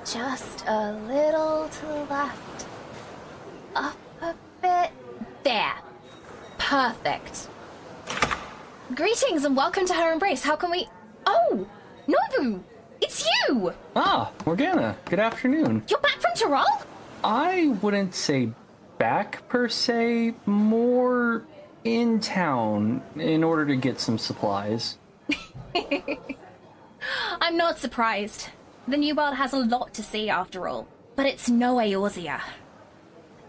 Just a little to the left. Up a bit. There. Perfect. Greetings and welcome to her embrace. How can we... Oh! Nobu! It's you! Ah, Morgana, good afternoon. You're back from Tyrol? I wouldn't say back per se, more in town in order to get some supplies. I'm not surprised. The New World has a lot to see after all. But it's no Eorzea.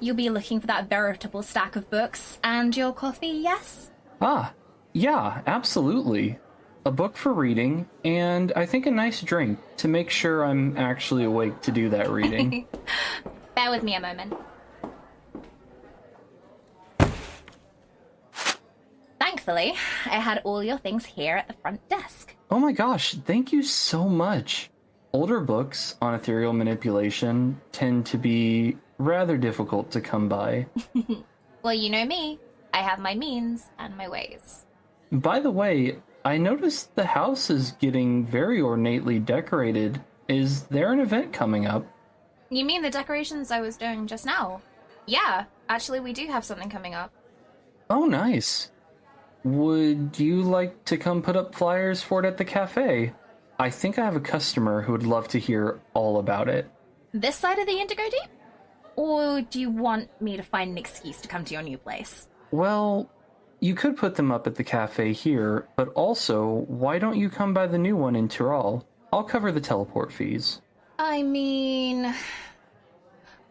You'll be looking for that veritable stack of books and your coffee, yes? Ah, yeah, absolutely. A book for reading, and I think a nice drink to make sure I'm actually awake to do that reading. Bear with me a moment. Thankfully, I had all your things here at the front desk. Oh my gosh, thank you so much. Older books on ethereal manipulation tend to be rather difficult to come by. Well, you know me. I have my means and my ways. By the way, I noticed the house is getting very ornately decorated. Is there an event coming up? You mean the decorations I was doing just now? Yeah, actually we do have something coming up. Oh, nice. Would you like to come put up flyers for it at the cafe? I think I have a customer who would love to hear all about it. This side of the Indigo Deep? Or do you want me to find an excuse to come to your new place? Well, you could put them up at the cafe here, but also, why don't you come by the new one in Tyrol? I'll cover the teleport fees. I mean...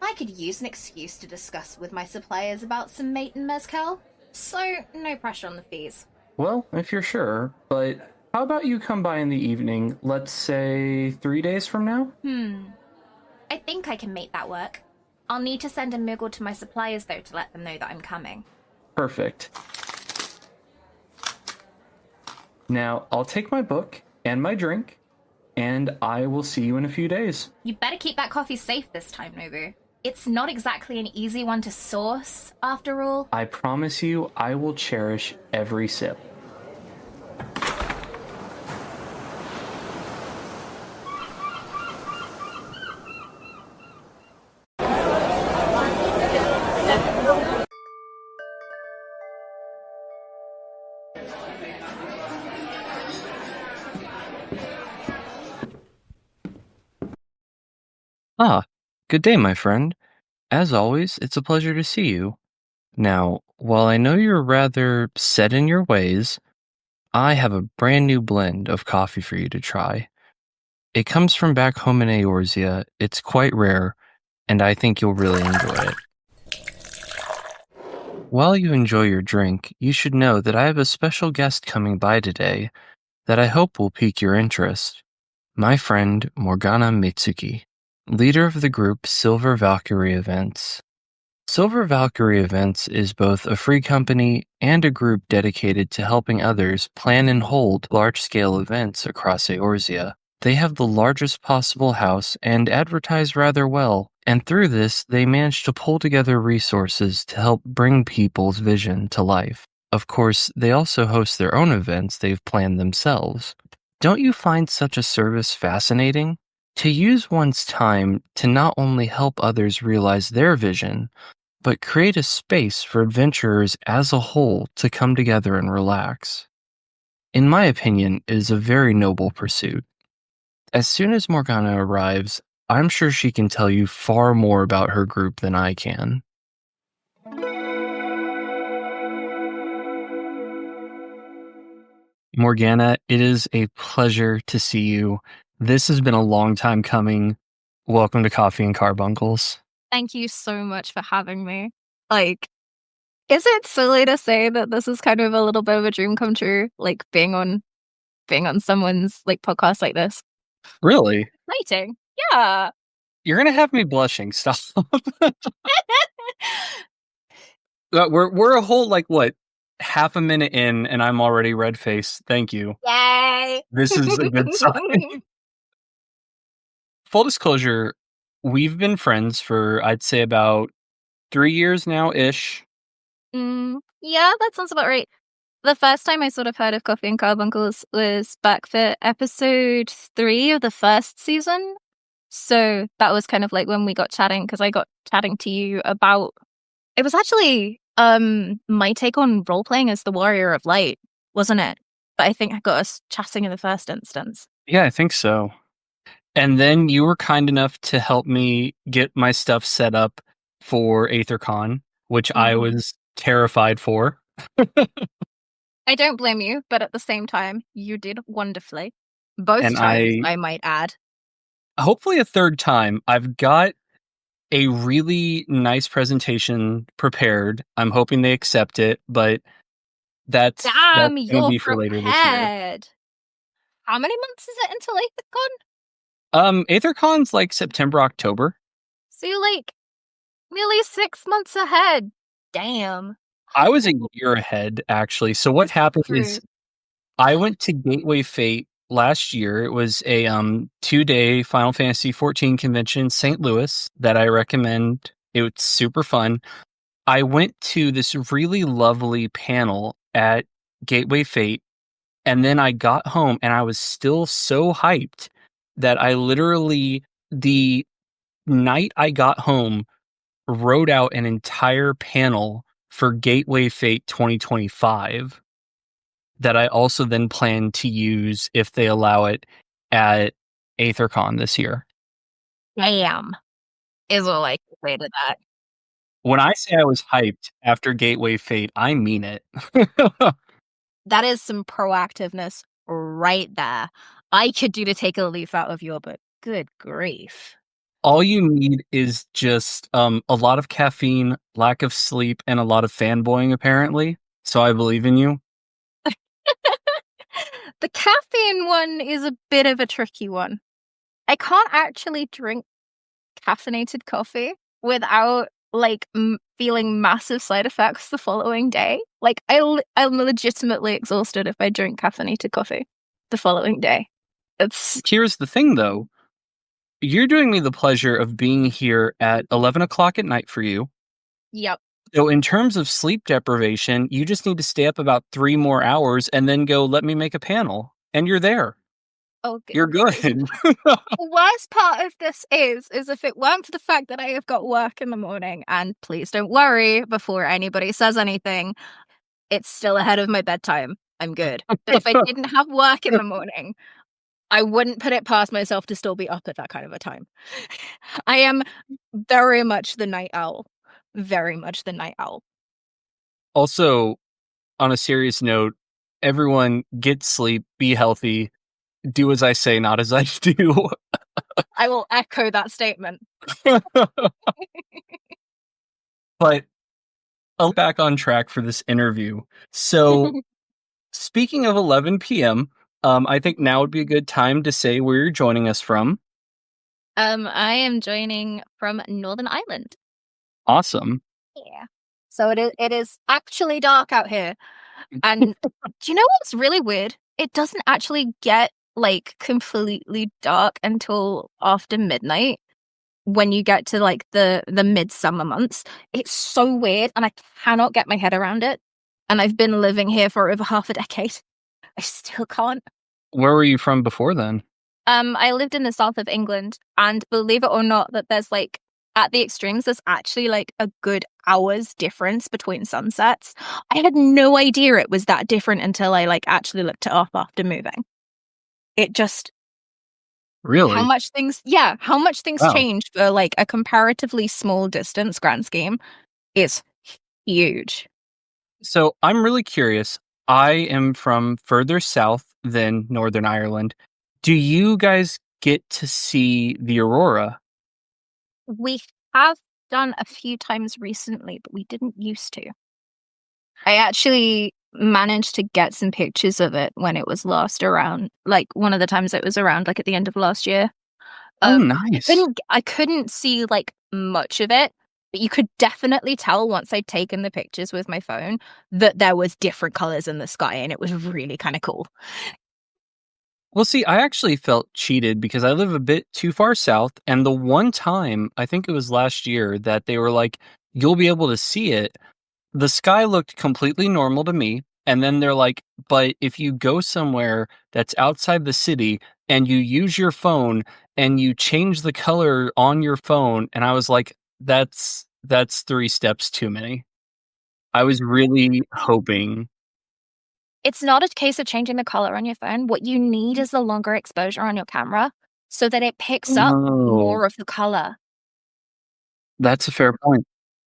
I could use an excuse to discuss with my suppliers about some mate and mezcal, so no pressure on the fees. Well, if you're sure, but how about you come by in the evening, let's say 3 days from now? I think I can make that work. I'll need to send a Moogle to my suppliers, though, to let them know that I'm coming. Perfect. Now, I'll take my book and my drink, and I will see you in a few days. You better keep that coffee safe this time, Nobu. It's not exactly an easy one to source, after all. I promise you, I will cherish every sip. Ah, good day, my friend. As always, it's a pleasure to see you. Now, while I know you're rather set in your ways, I have a brand new blend of coffee for you to try. It comes from back home in Eorzea, it's quite rare, and I think you'll really enjoy it. While you enjoy your drink, you should know that I have a special guest coming by today that I hope will pique your interest. My friend, Morgana Mitsuki, leader of the group Silver Valkyrie Events. Silver Valkyrie Events is both a free company and a group dedicated to helping others plan and hold large-scale events across Eorzea. They have the largest possible house and advertise rather well, and through this, they manage to pull together resources to help bring people's vision to life. Of course, they also host their own events they've planned themselves. Don't you find such a service fascinating? To use one's time to not only help others realize their vision, but create a space for adventurers as a whole to come together and relax. In my opinion, it is a very noble pursuit. As soon as Morgana arrives, I'm sure she can tell you far more about her group than I can. Morgana, it is a pleasure to see you. This has been a long time coming. Welcome to Coffee and Carbuncles. Thank you so much for having me. Like, is it silly to say that this is kind of a little bit of a dream come true? Like being on someone's like podcast like this. Really? Exciting. Yeah. You're gonna have me blushing. Stop. We're a whole half a minute in, and I'm already red faced. Thank you. Yay. This is a good sign. Full disclosure, we've been friends for I'd say about 3 years now ish. Yeah, that sounds about right. The first time I sort of heard of Coffee and Carbuncles was back for episode 3 of the first season. So that was kind of like when we got chatting, because I got chatting to you about, it was actually my take on role playing as the Warrior of Light, wasn't it? But I think I got us chatting in the first instance. Yeah, I think so. And then you were kind enough to help me get my stuff set up for AetherCon, which I was terrified for. I don't blame you, but at the same time, you did wonderfully. Both And times, I might add. hopefully a third time, I've got a really nice presentation prepared. I'm hoping they accept it, but that's Damn, going to you're be for later this year. prepared. How many months is it until AetherCon? AetherCon's like September, October. So you're like nearly 6 months ahead. Damn. I was a year ahead, actually. So what happened is I went to Gateway Fate last year. It was a 2-day Final Fantasy 14 convention in St. Louis that I recommend. It was super fun. I went to this really lovely panel at Gateway Fate, and then I got home and I was still so hyped that I literally, the night I got home, wrote out an entire panel for Gateway Fate 2025 that I also then plan to use if they allow it at AetherCon this year. Damn. Is all I can say to that. When I say I was hyped after Gateway Fate, I mean it. That is some proactiveness right there. I could do to take a leaf out of your book. Good grief. All you need is just a lot of caffeine, lack of sleep, and a lot of fanboying, apparently. So I believe in you. The caffeine one is a bit of a tricky one. I can't actually drink caffeinated coffee without like feeling massive side effects the following day. Like I'm legitimately exhausted if I drink caffeinated coffee the following day. Here's the thing, though. You're doing me the pleasure of being here at 11 o'clock at night for you. Yep. So in terms of sleep deprivation, you just need to stay up about 3 more hours and then go, let me make a panel. And you're there. Oh, good. You're good. The worst part of this is if it weren't for the fact that I have got work in the morning, and please don't worry before anybody says anything, it's still ahead of my bedtime. I'm good. But if I didn't have work in the morning, I wouldn't put it past myself to still be up at that kind of a time. I am very much the night owl. Very much the night owl. Also, on a serious note, everyone get sleep, be healthy, do as I say, not as I do. I will echo that statement. But I'll back on track for this interview. So, speaking of 11 p.m., I think now would be a good time to say where you're joining us from. I am joining from Northern Ireland. Awesome. Yeah. So it is actually dark out here. And do you know what's really weird? It doesn't actually get like completely dark until after midnight when you get to like the midsummer months. It's so weird and I cannot get my head around it. And I've been living here for over half a decade. I still can't. Where were you from before then? I lived in the south of England, and believe it or not, that there's like at the extremes, there's actually like a good hour's difference between sunsets. I had no idea it was that different until I like actually looked it up after moving. It just Really? how much things Wow. change for like a comparatively small distance grand scheme is huge. So I'm really curious. I am from further south than Northern Ireland. Do you guys get to see the aurora? We have done a few times recently, but we didn't used to. I actually managed to get some pictures of it when it was last around, like one of the times it was around, like at the end of last year. Oh, nice. I couldn't see like much of it, but you could definitely tell once I'd taken the pictures with my phone that there was different colors in the sky, and it was really kind of cool. Well, see, I actually felt cheated because I live a bit too far south. And the one time, I think it was last year, that they were like, you'll be able to see it, the sky looked completely normal to me. And then they're like, but if you go somewhere that's outside the city, and you use your phone and you change the color on your phone, and I was like, that's 3 steps too many. I was really hoping. It's not a case of changing the color on your phone. What you need is the longer exposure on your camera so that it picks up Oh, more of the color. that's a fair point.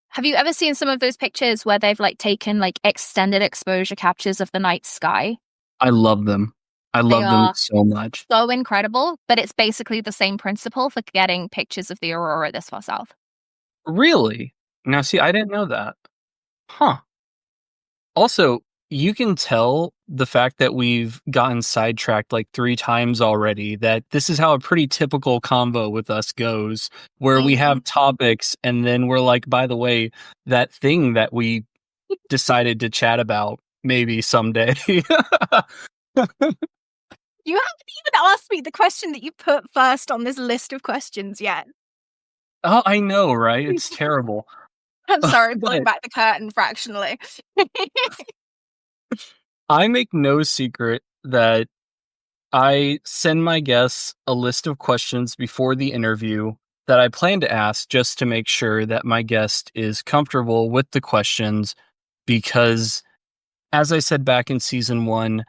Have you ever seen some of those pictures where they've like taken like extended exposure captures of the night sky? I love them. I They love them are so much. so incredible, but it's basically the same principle for getting pictures of the aurora this far south. Really? Now see, I didn't know that. Huh. Also, you can tell the fact that we've gotten sidetracked like 3 times already, that this is how a pretty typical convo with us goes, where we have topics and then we're like, by the way, that thing that we decided to chat about maybe someday. You haven't even asked me the question that you put first on this list of questions yet. Oh, I know, right? It's terrible. I'm sorry, pulling But back the curtain fractionally. I make no secret that I send my guests a list of questions before the interview that I plan to ask just to make sure that my guest is comfortable with the questions because, as I said back in season 1,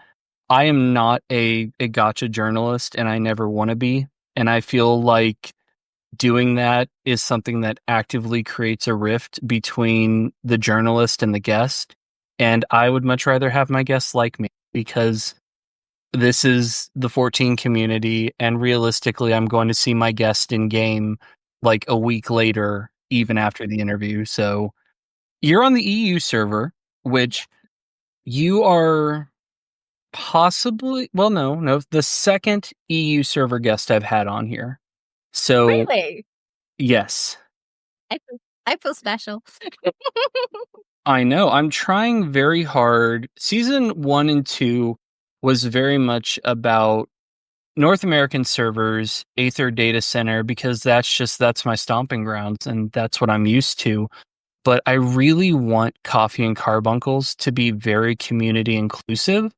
I am not a gotcha journalist and I never want to be. And I feel like doing that is something that actively creates a rift between the journalist and the guest. And I would much rather have my guests like me because this is the 14 community, and realistically, I'm going to see my guest in game like a week later, even after the interview. So you're on the EU server, which you are possibly, well, no, the second EU server guest I've had on here. So Really? yes, I feel special. I know. I'm trying very hard. Season 1 and 2 was very much about North American servers, Aether Data Center, because that's my stomping grounds and that's what I'm used to. But I really want Coffee and Carbuncles to be very community inclusive.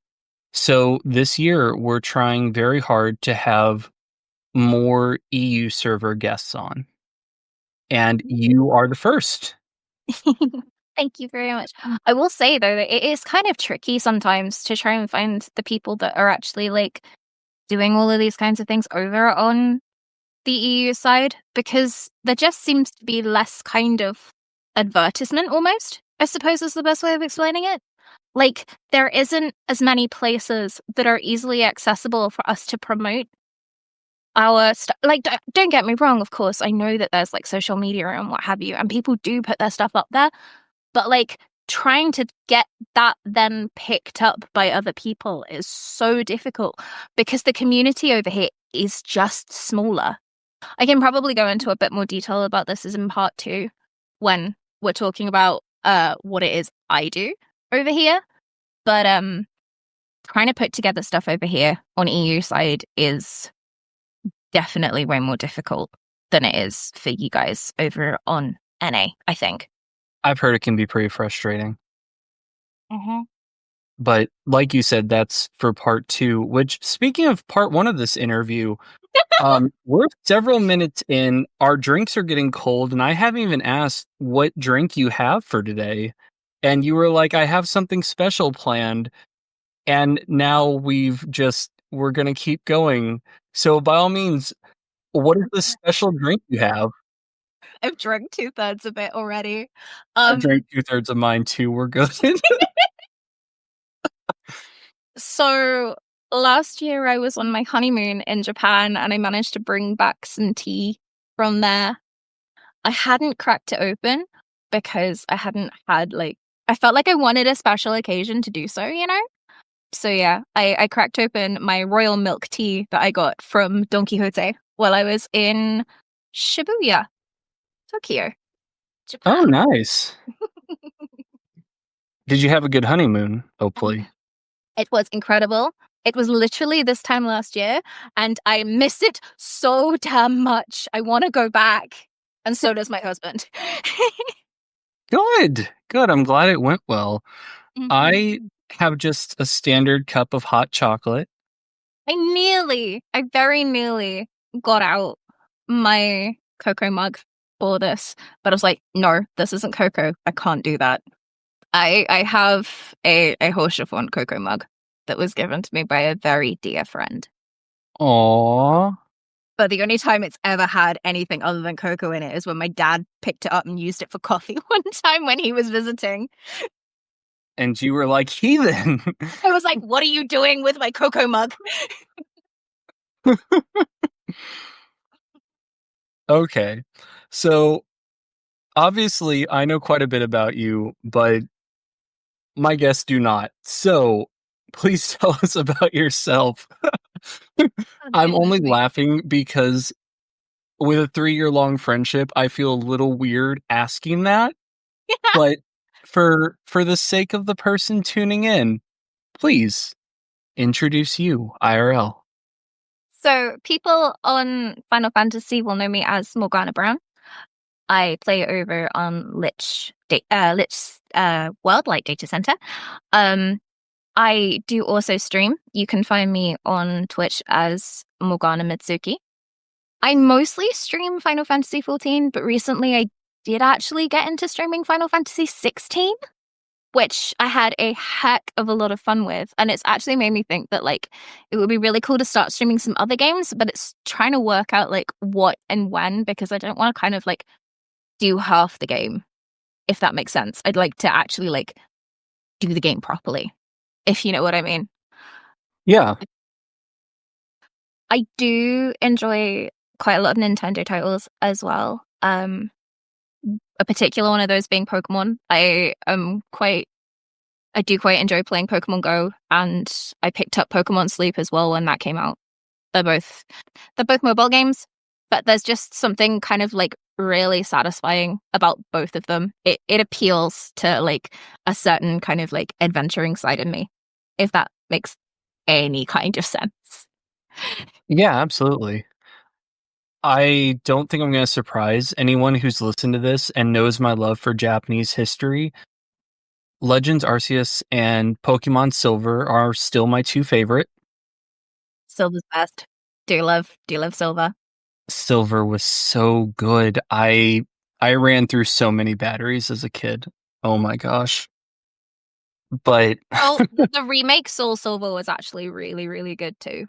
So this year we're trying very hard to have more EU server guests on. And you are the first. Thank you very much. I will say though that it is kind of tricky sometimes to try and find the people that are actually like doing all of these kinds of things over on the EU side because there just seems to be less kind of advertisement almost, I suppose is the best way of explaining it. Like there isn't as many places that are easily accessible for us to promote our stuff. Like don't get me wrong, of course, I know that there's like social media and what have you, and people do put their stuff up there. But like trying to get that then picked up by other people is so difficult because the community over here is just smaller. I can probably go into a bit more detail about this as in part 2 when we're talking about what it is I do over here. But trying to put together stuff over here on EU side is definitely way more difficult than it is for you guys over on NA, I think. I've heard it can be pretty frustrating. Mm-hmm. But like you said, that's for part 2, which speaking of part 1 of this interview, we're several minutes in, our drinks are getting cold, and I haven't even asked what drink you have for today. And you were like, I have something special planned. And now we're going to keep going. So by all means, what is the special drink you have? I've drunk 2/3 of it already. I drank 2/3 of mine too. We're good. So last year I was on my honeymoon in Japan and I managed to bring back some tea from there. I hadn't cracked it open because I hadn't had I felt like I wanted a special occasion to do so, you know? So yeah, I cracked open my royal milk tea that I got from Don Quixote while I was in Shibuya, Tokyo, Japan. Oh, nice. Did you have a good honeymoon, hopefully? It was incredible. It was literally this time last year, and I miss it so damn much. I want to go back, and so does my husband. Good. I'm glad it went well. Mhm. I have just a standard cup of hot chocolate. I very nearly got out my cocoa mug for this, but I was like, no, this isn't cocoa. I can't do that. I have a Hoshifon cocoa mug that was given to me by a very dear friend. Aww. But the only time it's ever had anything other than cocoa in it is when my dad picked it up and used it for coffee one time when he was visiting. And you were like, heathen. I was like, what are you doing with my cocoa mug? Okay. So, obviously, I know quite a bit about you, but my guests do not. So, please tell us about yourself. I'm only laughing because with a 3-year-long friendship, I feel a little weird asking that. But for the sake of the person tuning in, please introduce you, IRL. So people on Final Fantasy will know me as Morgana Brown. I play over on Lich World Light Data Center. I do also stream. You can find me on Twitch as Morgana Mitsuki. I mostly stream Final Fantasy 14, but recently I did actually get into streaming Final Fantasy 16, which I had a heck of a lot of fun with. And it's actually made me think that like it would be really cool to start streaming some other games, but it's trying to work out like what and when, because I don't want to kind of like do half the game, if that makes sense. I'd like to actually like do the game properly, if you know what I mean. Yeah. I do enjoy quite a lot of Nintendo titles as well. A particular one of those being Pokemon. I do quite enjoy playing Pokemon Go, and I picked up Pokemon Sleep as well when that came out. They're both mobile games, but there's just something kind of like really satisfying about both of them. It appeals to like a certain kind of like adventuring side of me, if that makes any kind of sense. Yeah, absolutely. I don't think I'm going to surprise anyone who's listened to this and knows my love for Japanese history. Legends Arceus and Pokemon Silver are still my two favorite. Silver's best. Do love Silver. Silver was so good. I ran through so many batteries as a kid. Oh my gosh. But Oh, the remake Soul Silver was actually really, really good too.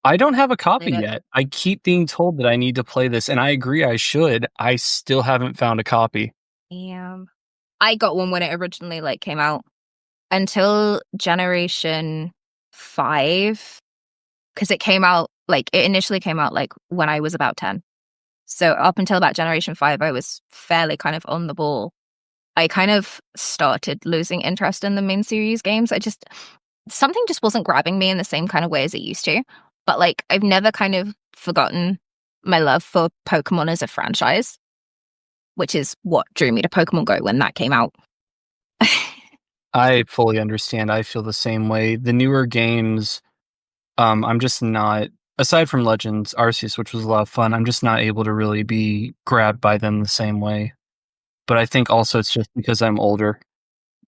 I don't have a copy Played it. yet. I keep being told that I need to play this, and I agree I should. I still haven't found a copy. I got one when it originally like came out until Generation 5, because it initially came out like when I was about 10. So up until about Generation 5, I was fairly kind of on the ball. I kind of started losing interest in the main series games. Something just wasn't grabbing me in the same kind of way as it used to. But like, I've never kind of forgotten my love for Pokemon as a franchise, which is what drew me to Pokemon Go when that came out. I fully understand. I feel the same way. The newer games, I'm just not, aside from Legends Arceus, which was a lot of fun, I'm just not able to really be grabbed by them the same way. But I think also it's just because I'm older.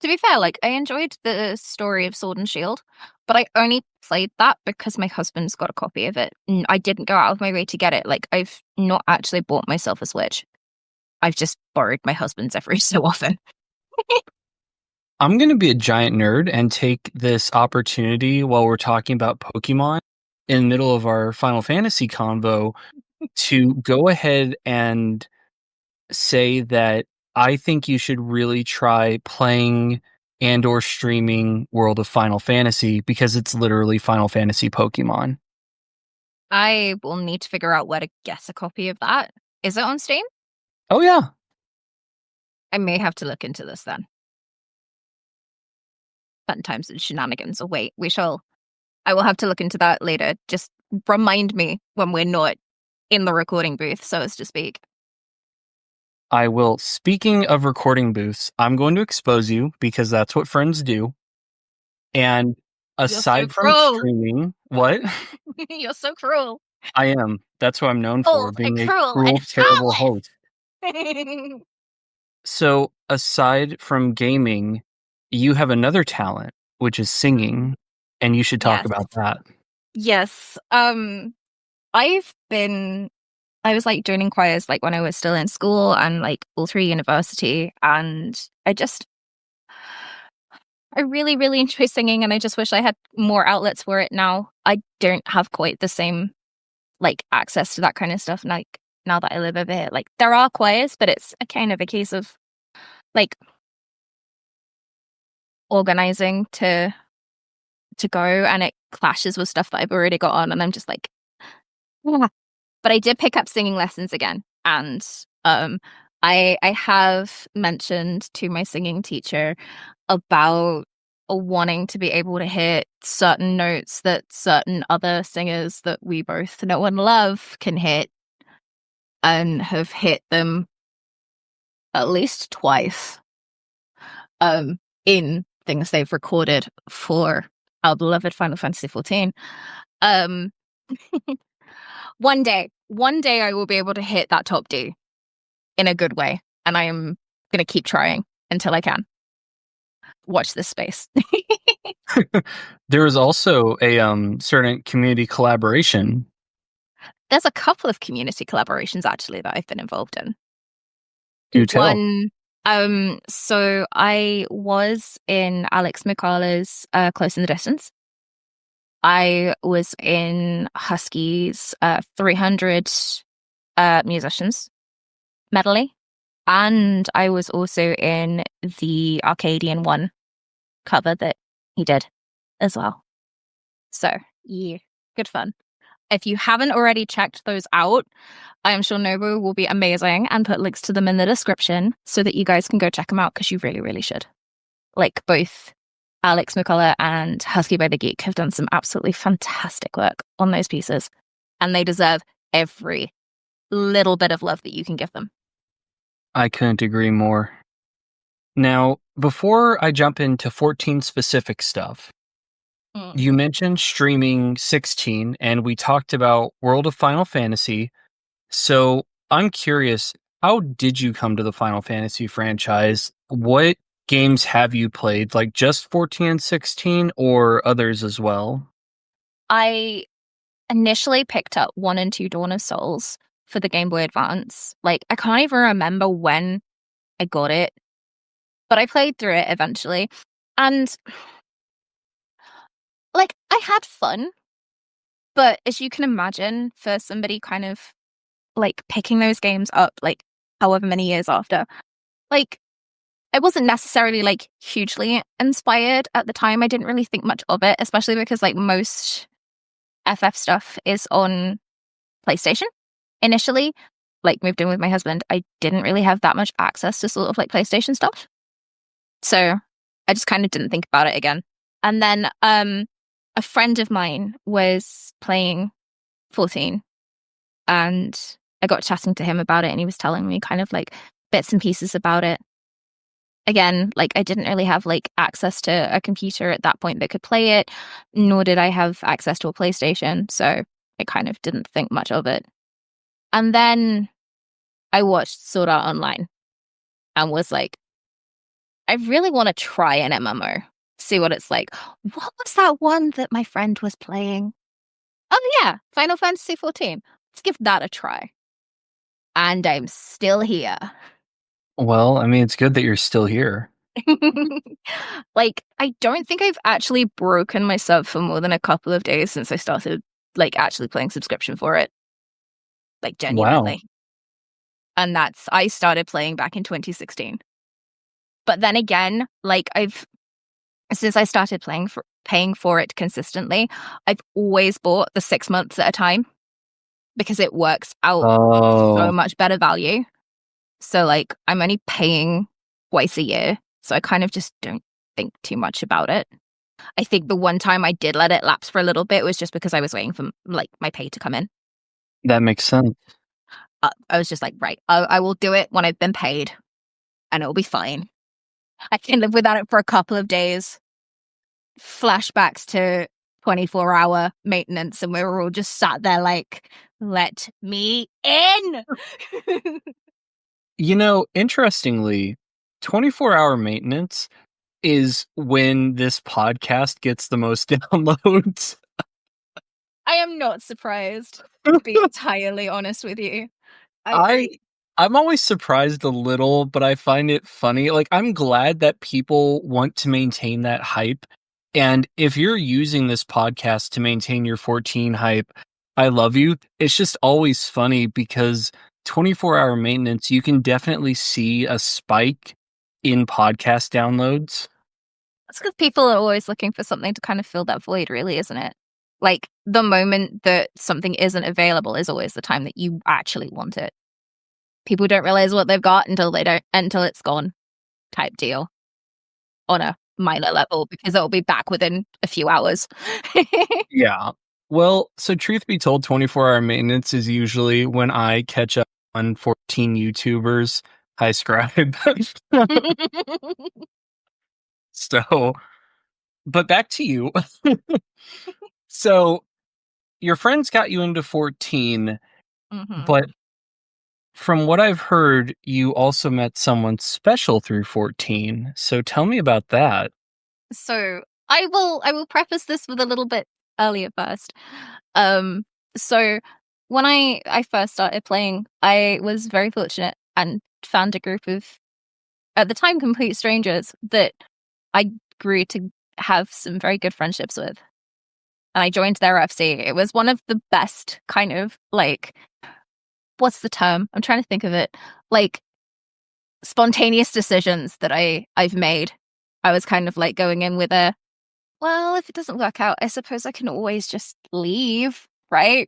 To be fair, like I enjoyed the story of Sword and Shield, but I only played that because my husband's got a copy of it. I didn't go out of my way to get it. Like I've not actually bought myself a Switch. I've just borrowed my husband's every so often. I'm going to be a giant nerd and take this opportunity while we're talking about Pokemon in the middle of our Final Fantasy convo to go ahead and say that I think you should really try playing and or streaming World of Final Fantasy because it's literally Final Fantasy Pokemon. I will need to figure out where to get a copy of that. Is it on Steam? Oh yeah. I may have to look into this then. Fun times and shenanigans. Oh wait, I will have to look into that later. Just remind me when we're not in the recording booth, so as to speak. I will. Speaking of recording booths, I'm going to expose you because that's what friends do. And aside from streaming, what? You're so cruel. I am. That's what I'm known for, being a cruel, cruel, and terrible heartless. host. So, aside from gaming, you have another talent, which is singing, and you should talk Yes. about that. Yes. I was like joining choirs like when I was still in school and like all through university, and I really, really enjoy singing, and I just wish I had more outlets for it now. I don't have quite the same like access to that kind of stuff like now that I live over here. Like there are choirs, but it's a kind of a case of like organizing to go, and it clashes with stuff that I've already got on, and I'm just like, "Ah." But I did pick up singing lessons again, and I have mentioned to my singing teacher about wanting to be able to hit certain notes that certain other singers that we both know and love can hit, and have hit them at least twice in things they've recorded for our beloved Final Fantasy XIV. Um, one day I will be able to hit that top D in a good way, and I am going to keep trying until I can. Watch this space. There is also a certain community collaboration. There's a couple of community collaborations actually that I've been involved in. Do tell. So I was in Alex Mikala's Close in the Distance. I was in Husky's 300 musicians medley, and I was also in the Arcadian one cover that he did as well. So yeah, good fun. If you haven't already checked those out, I am sure Nobu will be amazing and put links to them in the description so that you guys can go check them out, because you really, really should. Like both Alex McCullough and Husky by the Geek have done some absolutely fantastic work on those pieces, and they deserve every little bit of love that you can give them. I couldn't agree more. Now, before I jump into 14 specific stuff, you mentioned streaming 16, and we talked about World of Final Fantasy. So I'm curious, how did you come to the Final Fantasy franchise? What games have you played? Like just 14 and 16 or others as well? I initially picked up 1 and 2 Dawn of Souls for the Game Boy Advance. Like, I can't even remember when I got it, but I played through it eventually. And, like, I had fun. But as you can imagine, for somebody kind of, like, picking those games up, like, however many years after, like, I wasn't necessarily, like, hugely inspired at the time. I didn't really think much of it, especially because, like, most FF stuff is on PlayStation. Initially, like, moved in with my husband, I didn't really have that much access to sort of, like, PlayStation stuff. So I just kind of didn't think about it again. And then a friend of mine was playing 14, and I got chatting to him about it, and he was telling me kind of like bits and pieces about it. Again, like, I didn't really have like access to a computer at that point that could play it, nor did I have access to a PlayStation, so I kind of didn't think much of it. And then I watched Sword Art Online and was like, I really want to try an MMO, see what it's like. What was that one that my friend was playing? Oh yeah, Final Fantasy XIV. Let's give that a try. And I'm still here. Well, I mean, it's good that you're still here. Like, I don't think I've actually broken my sub for more than a couple of days since I started, like, actually playing subscription for it. Like, genuinely. Wow. And I started playing back in 2016. But then again, like, since I started paying for it consistently, I've always bought the 6 months at a time because it works out so much better value. So, like, I'm only paying twice a year, so I kind of just don't think too much about it. I think the one time I did let it lapse for a little bit was just because I was waiting for, like, my pay to come in. That makes sense. I was just like, right, I will do it when I've been paid, and it'll be fine. I can live without it for a couple of days. Flashbacks to 24-hour maintenance, and we were all just sat there like, let me in. You know, interestingly, 24-hour maintenance is when this podcast gets the most downloads. I am not surprised, to be entirely honest with you. I'm always surprised a little, but I find it funny. Like, I'm glad that people want to maintain that hype. And if you're using this podcast to maintain your 14 hype, I love you. It's just always funny because 24-hour maintenance, you can definitely see a spike in podcast downloads. That's because people are always looking for something to kind of fill that void, really, isn't it? Like, the moment that something isn't available is always the time that you actually want it. People don't realize what they've got until it's gone, type deal, on a minor level, because it'll be back within a few hours. Yeah. Well, so truth be told, 24-hour maintenance is usually when I catch up on 14 YouTubers. Hi, Scribe. So, but back to you. So, your friends got you into 14, Mhm. but from what I've heard, you also met someone special through 14. So tell me about that. So I will preface this with a little bit earlier first. So when I first started playing, I was very fortunate and found a group of, at the time, complete strangers that I grew to have some very good friendships with. And I joined their FC. It was one of the best kind of, like, what's the term? I'm trying to think of it. Like, spontaneous decisions that I've made. I was kind of like going in with a, well, if it doesn't work out, I suppose I can always just leave, right?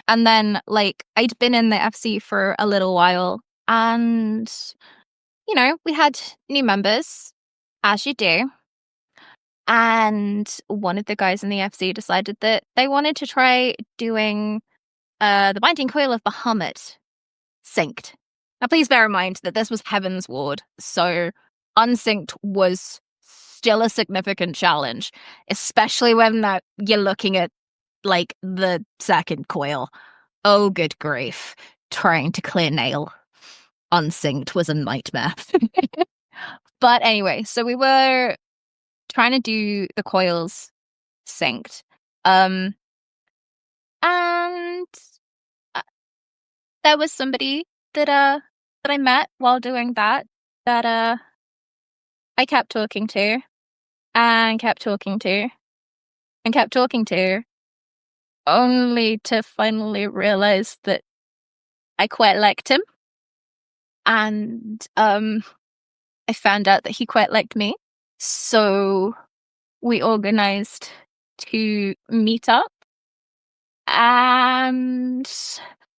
And then, like, I'd been in the FC for a little while, and, we had new members, as you do. And one of the guys in the FC decided that they wanted to try doing the Binding Coil of Bahamut synced. Now, please bear in mind that this was Heaven's Ward, so unsynced was still a significant challenge, especially when you're looking at, like, the second coil. Oh, good grief. Trying to clear nail unsynced was a nightmare. But anyway, so we were trying to do the coils synced. And uh, there was somebody that I met while doing that I kept talking to and kept talking to and kept talking to, only to finally realize that I quite liked him. And I found out that he quite liked me. So we organized to meet up. And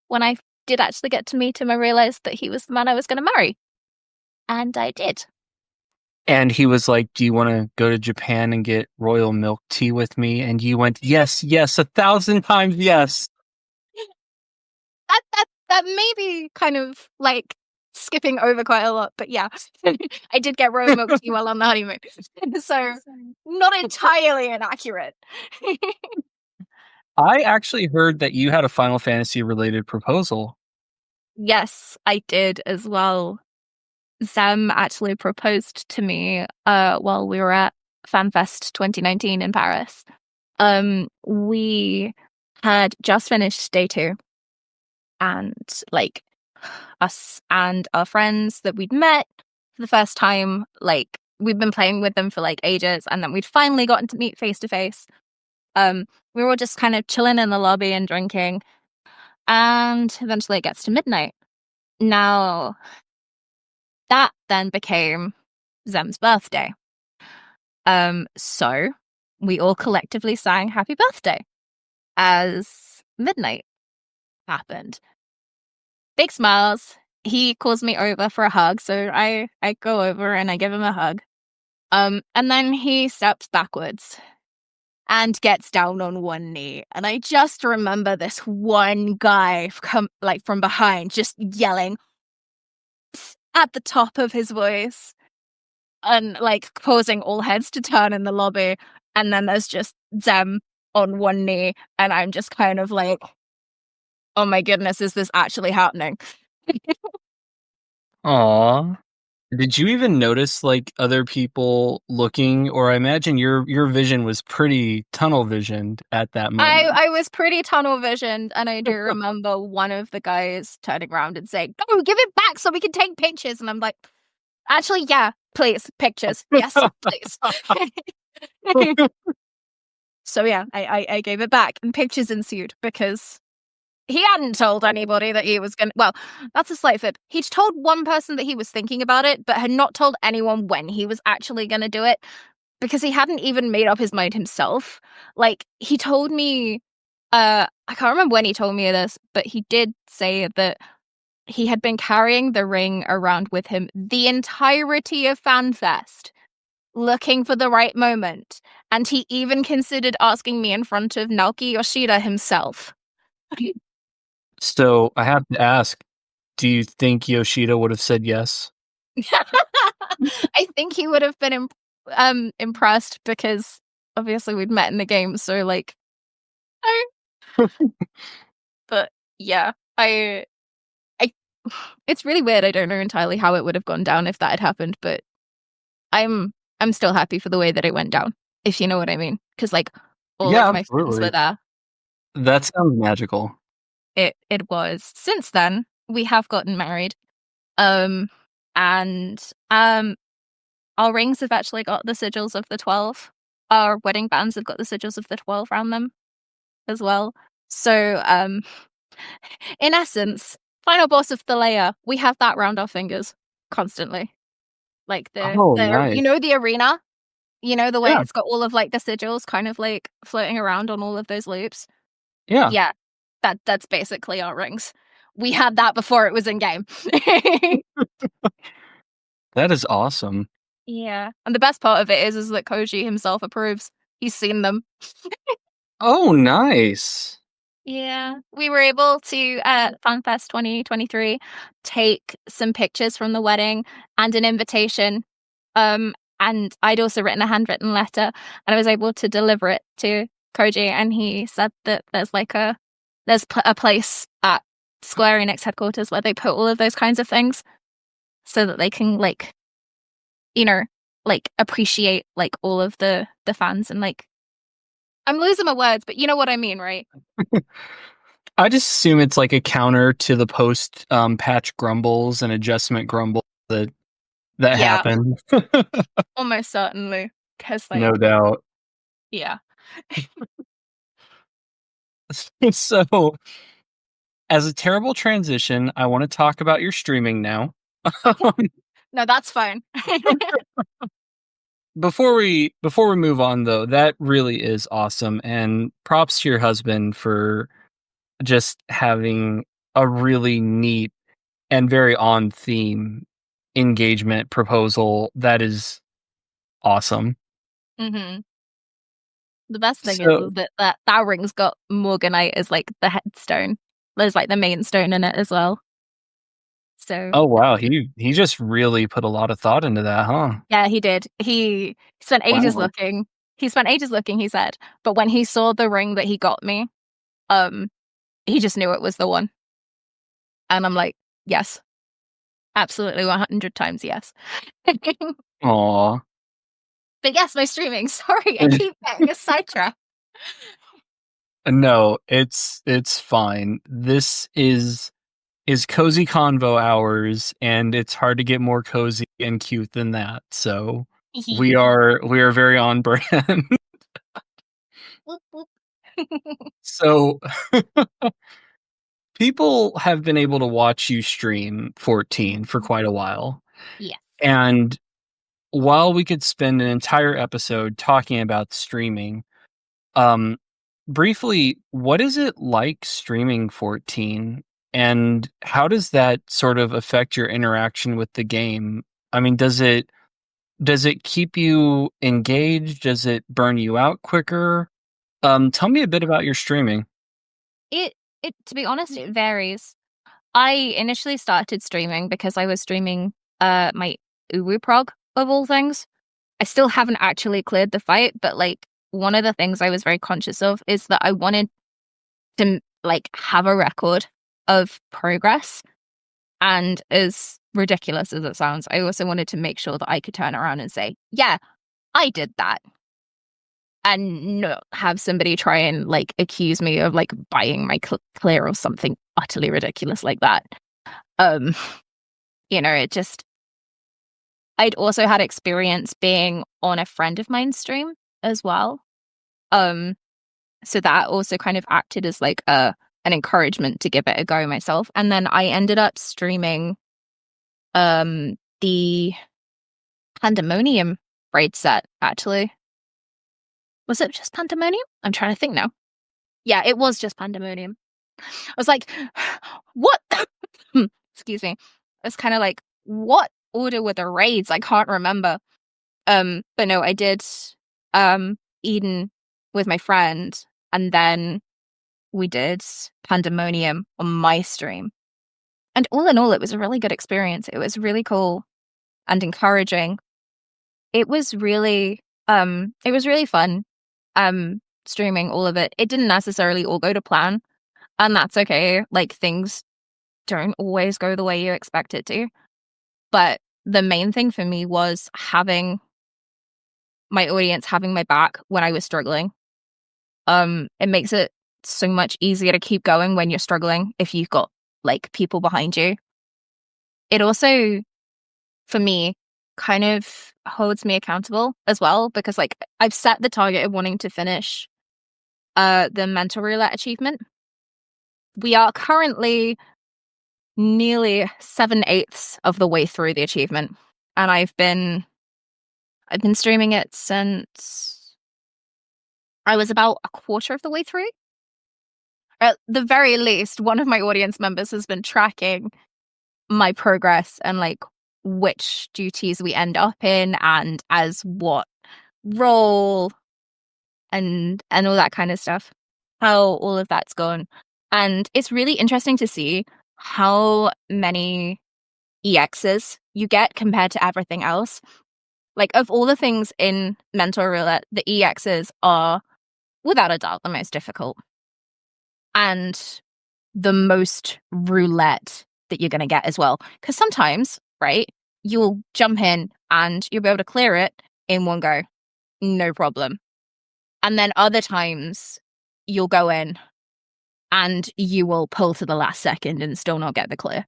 when I did actually get to meet him, I realized that he was the man I was going to marry. And I did. And he was like, "Do you want to go to Japan and get royal milk tea with me?" And you went, "Yes, yes, 1,000 times yes." That may be kind of like skipping over quite a lot, but yeah, I did get royal milk tea while on the honeymoon, so not entirely inaccurate. I actually heard that you had a Final Fantasy related proposal. Yes, I did as well. Zem actually proposed to me while we were at FanFest 2019 in Paris. We had just finished day 2, and, like, us and our friends that we'd met for the first time, like, we'd been playing with them for, like, ages, and then we'd finally gotten to meet face to face. We were all just kind of chilling in the lobby and drinking, and eventually it gets to midnight. Now, that then became Zem's birthday. So we all collectively sang happy birthday as midnight happened. Big smiles. He calls me over for a hug, so I go over and I give him a hug. And then he steps backwards and gets down on one knee. And I just remember this one guy come, like, from behind, just yelling at the top of his voice and, like, causing all heads to turn in the lobby. And then there's just Zem on one knee, and I'm just kind of like, oh my goodness, is this actually happening? Aww. Did you even notice like other people looking, or I imagine your vision was pretty tunnel visioned at that moment? I was pretty tunnel visioned, and I do remember one of the guys turning around and saying, "Oh, give it back so we can take pictures." And I'm like, actually, yeah, please, pictures. Yes, please. So yeah, I gave it back, and pictures ensued because he hadn't told anybody that he was gonna. Well, that's a slight fib. He'd told one person that he was thinking about it, but had not told anyone when he was actually gonna do it because he hadn't even made up his mind himself. Like, he told me, I can't remember when he told me this, but he did say that he had been carrying the ring around with him the entirety of FanFest, looking for the right moment, and he even considered asking me in front of Naoki Yoshida himself. So I have to ask, do you think Yoshida would have said yes? I think he would have been impressed because obviously we'd met in the game, so like, but yeah, I it's really weird. I don't know entirely how it would have gone down if that had happened, but I'm still happy for the way that it went down, if you know what I mean. Because like all Yeah, of my friends absolutely. were there. That sounds magical. It was. Since then, we have gotten married. And our rings have actually got the sigils of the 12. Our wedding bands have got the sigils of the 12 around them as well. So in essence, final boss of the layer, we have that round our fingers constantly. Like Oh, the nice. you know, the arena, you know, the way Yeah, it's got all of like the sigils kind of like floating around on all of those loops. yeah. Yeah, that's basically our rings. We had that before it was in game. That is awesome. Yeah, and the best part of it is that Koji himself approves. He's seen them. Oh, nice. Yeah, we were able to at FanFest 2023 take some pictures from the wedding and an invitation. And I'd also written a handwritten letter, and I was able to deliver it to Koji, and he said that there's like a place at Square Enix headquarters where they put all of those kinds of things so that they can like, you know, like appreciate like all of the fans, and like, I'm losing my words, but you know what I mean, right? I just assume it's like a counter to the post patch grumbles and adjustment grumble that Yeah, happened. almost certainly. Because No like, doubt. yeah. So, as a terrible transition, I want to talk about your streaming now. No, that's fine. Before we move on though, that really is awesome, and props to your husband for just having a really neat and very on theme engagement proposal. That is awesome. hmm The best thing is So, that ring's got Morganite as like the headstone. There's like the main stone in it as well. So oh wow, he just really put a lot of thought into that, huh? yeah, he did. He spent ages Wow. looking. He spent ages looking, he said. But when he saw the ring that he got me, um, he just knew it was the one. And I'm like, yes, absolutely 100 times yes. Aw. But yes, my streaming. Sorry, I keep getting a sidetrack. No, it's fine. This is cozy convo hours, and it's hard to get more cozy and cute than that. So we are very on brand. Whoop, whoop. So people have been able to watch you stream 14 for quite a while. Yes. And while we could spend an entire episode talking about streaming, um briefly, what is it like streaming 14? And how does that sort of affect your interaction with the game? I mean, does it keep you engaged? Does it burn you out quicker? Tell me a bit about your streaming. It to be honest, it varies. I initially started streaming because I was streaming my Uwu prog of all things. I still haven't actually cleared the fight, but like one of the things I was very conscious of is that I wanted to like have a record of progress. And as ridiculous as it sounds, I also wanted to make sure that I could turn around and say, yeah, I did that. And not have somebody try and like accuse me of like buying my clear or something utterly ridiculous like that. It just, I'd also had experience being on a friend of mine's stream as well. So that also kind of acted as like an encouragement to give it a go myself. And then I ended up streaming the Pandemonium raid set, actually. Was it just Pandemonium? I'm trying to think now. Yeah, it was just Pandemonium. I was like, what? Excuse me. I was kind of like, what order were the raids? I can't remember. But no, I did Eden with my friend, and then we did Pandemonium on my stream. And all in all, it was a really good experience. It was really cool and encouraging. It was really fun streaming all of it. It didn't necessarily all go to plan, and that's okay. Like, things don't always go the way you expect it to. But the main thing for me was having my audience having my back when I was struggling. It makes it so much easier to keep going when you're struggling if you've got like people behind you. It also, for me, kind of holds me accountable as well, because like I've set the target of wanting to finish the mental roulette achievement. We are currently nearly 7/8 of the way through the achievement, and I've been streaming it since I was about a quarter of the way through. At the very least, one of my audience members has been tracking my progress and like which duties we end up in and as what role and all that kind of stuff, how all of that's gone. And it's really interesting to see how many EXs you get compared to everything else. Like, of all the things in Mental Roulette, the EXs are, without a doubt, the most difficult. And the most roulette that you're going to get as well. Because sometimes, right, you'll jump in and you'll be able to clear it in one go. No problem. And then other times, you'll go in and you will pull to the last second and still not get the clear.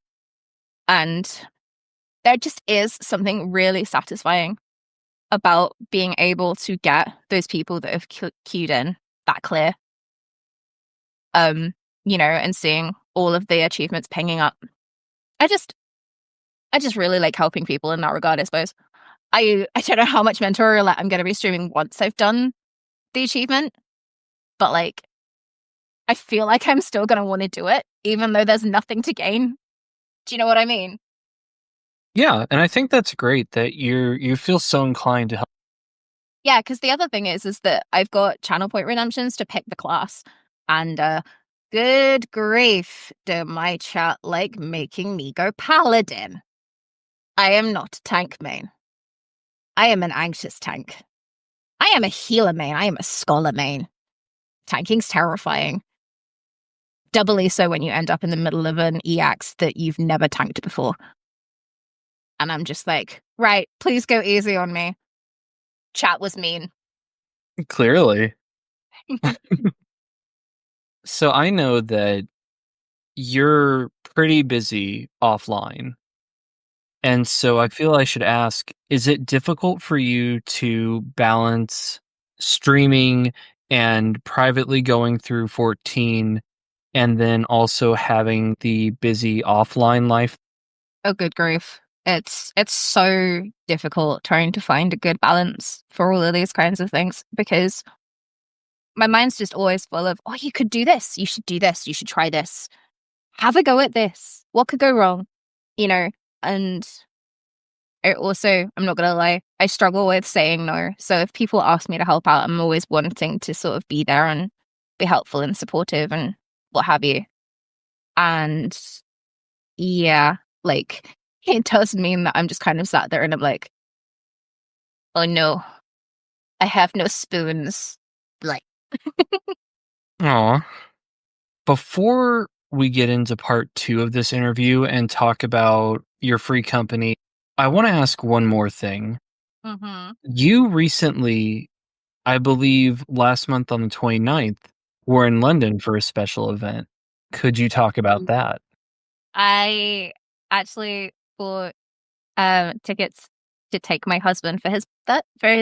And there just is something really satisfying about being able to get those people that have queued in that clear. And seeing all of the achievements pinging up. I just really like helping people in that regard, I suppose. I don't know how much Mental Roulette I'm going to be streaming once I've done the achievement, but like, I feel like I'm still going to want to do it, even though there's nothing to gain. Do you know what I mean? Yeah, and I think that's great that you feel so inclined to help. Yeah, because the other thing is that I've got channel point redemptions to pick the class, and good grief, do my chat like making me go paladin. I am not a tank main. I am an anxious tank. I am a healer main. I am a scholar main. Tanking's terrifying. Doubly so when you end up in the middle of an EX that you've never tanked before. And I'm just like, right, please go easy on me. Chat was mean. Clearly. So I know that you're pretty busy offline. And so I feel I should ask, is it difficult for you to balance streaming and privately going through 14 and then also having the busy offline life? Oh, good grief. It's so difficult trying to find a good balance for all of these kinds of things, because my mind's just always full of, oh, you could do this. You should do this. You should try this. Have a go at this. What could go wrong? And I'm not going to lie, I struggle with saying no. So if people ask me to help out, I'm always wanting to sort of be there and be helpful and supportive and what have you. And yeah, like, it does mean that I'm just kind of sat there and I'm like, oh no, I have no spoons. Like, Aw. Before we get into part 2 of this interview and talk about, your free company, I want to ask one more thing. Mm-hmm. You recently, I believe last month on the 29th, were in London for a special event. Could you talk about that? I actually bought tickets to take my husband for his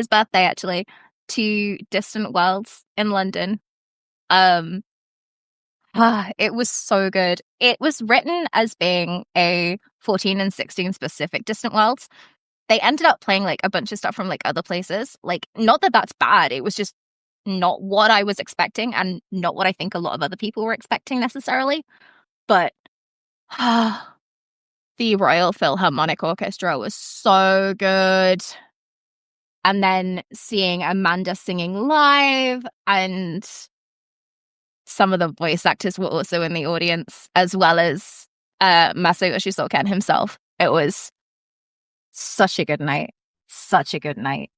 birthday actually to Distant Worlds in London. It was so good. It was written as being a 14 and 16 specific Distant Worlds. They ended up playing like a bunch of stuff from like other places. Like, not that that's bad. It was just not what I was expecting and not what I think a lot of other people were expecting necessarily. But the Royal Philharmonic Orchestra was so good. And then seeing Amanda singing live, and some of the voice actors were also in the audience, as well as Masayoshi Soken himself. It was such a good night. Such a good night.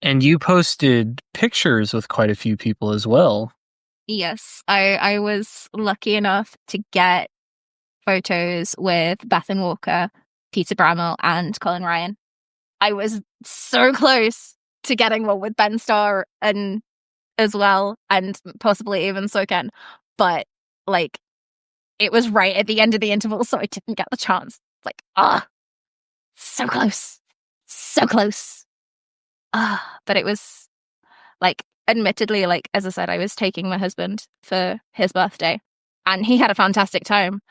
And you posted pictures with quite a few people as well. Yes, I was lucky enough to get photos with Bethan Walker, Peter Bramall, and Colin Ryan. I was so close to getting one with Ben Starr and as well, and possibly even Soken, but like it was right at the end of the interval, so I didn't get the chance. Like, so close, so close. But it was like, admittedly, like as I said, I was taking my husband for his birthday, and he had a fantastic time.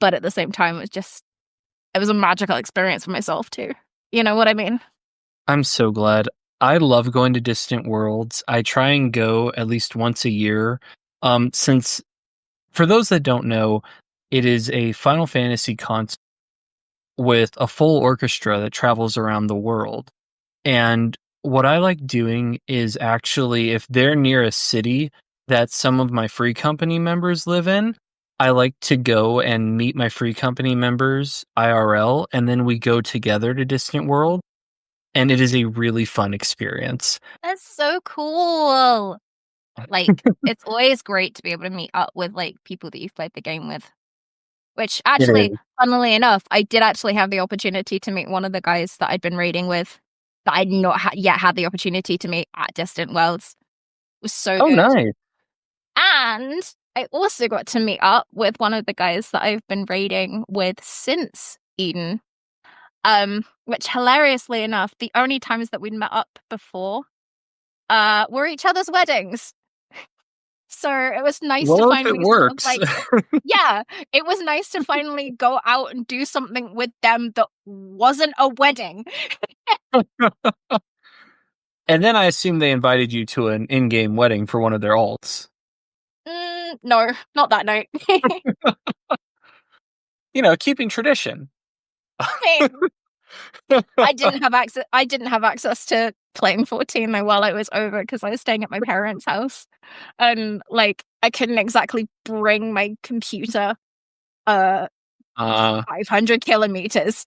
But at the same time, it was a magical experience for myself too. You know what I mean? I'm so glad. I love going to Distant Worlds. I try and go at least once a year. Since for those that don't know, it is a Final Fantasy concert with a full orchestra that travels around the world. And what I like doing is actually, if they're near a city that some of my free company members live in, I like to go and meet my free company members IRL, and then we go together to Distant World. And it is a really fun experience. That's so cool. Like, it's always great to be able to meet up with like people that you've played the game with. Which It actually, is. funnily enough, I did actually have the opportunity to meet one of the guys that I'd been raiding with that I'd not yet had the opportunity to meet at Distant Worlds. It was so Oh, good. nice. And I also got to meet up with one of the guys that I've been raiding with since Eden. Which hilariously enough, the only times that we'd met up before were each other's weddings. So it was nice to Well, if it finally sort of works. like, yeah, it was nice to finally go out and do something with them that wasn't a wedding. And then I assume they invited you to an in-game wedding for one of their alts. No, not that night. Keeping tradition. I didn't have access. I didn't have access to playing 14 though while I was over because I was staying at my parents' house, and like I couldn't exactly bring my computer 500 kilometers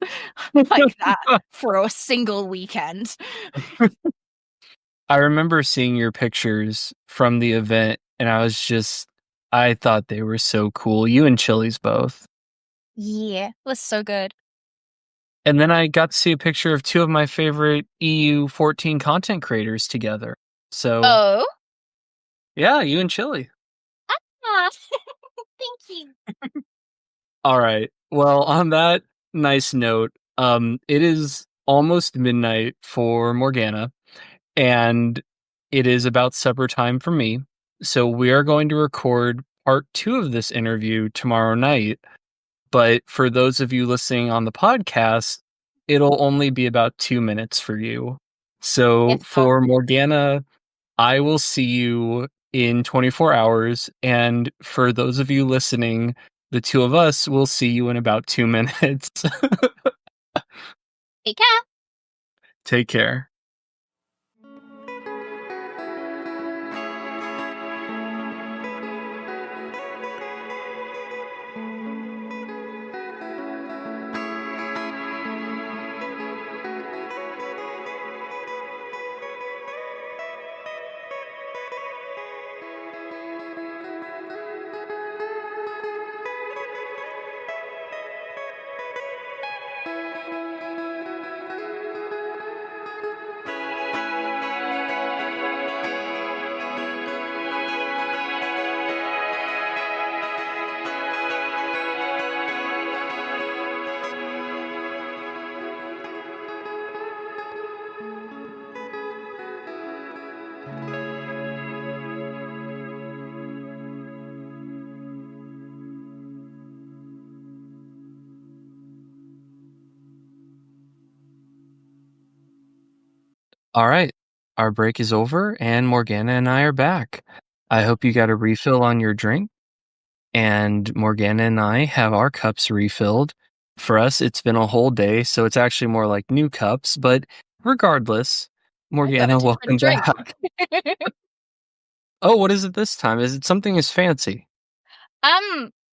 like that for a single weekend. I remember seeing your pictures from the event, and I thought they were so cool. You and Chili's both. Yeah, it was so good. And then I got to see a picture of two of my favorite EU14 content creators together. So, Oh, yeah, you and Chili. thank you. All right. Well, on that nice note, it is almost midnight for Morgana, and it is about supper time for me. So we are going to record part 2 of this interview tomorrow night. But for those of you listening on the podcast, it'll only be about 2 minutes for you. So If not, for Morgana, I will see you in 24 hours. And for those of you listening, the two of us will see you in about 2 minutes. take care. Take care. All right. Our break is over, and Morgana and I are back. I hope you got a refill on your drink. And Morgana and I have our cups refilled. For us, it's been a whole day, so it's actually more like new cups. But regardless, I got a Morgana, welcome different drink. back. Oh, what is it this time? Is it something as fancy?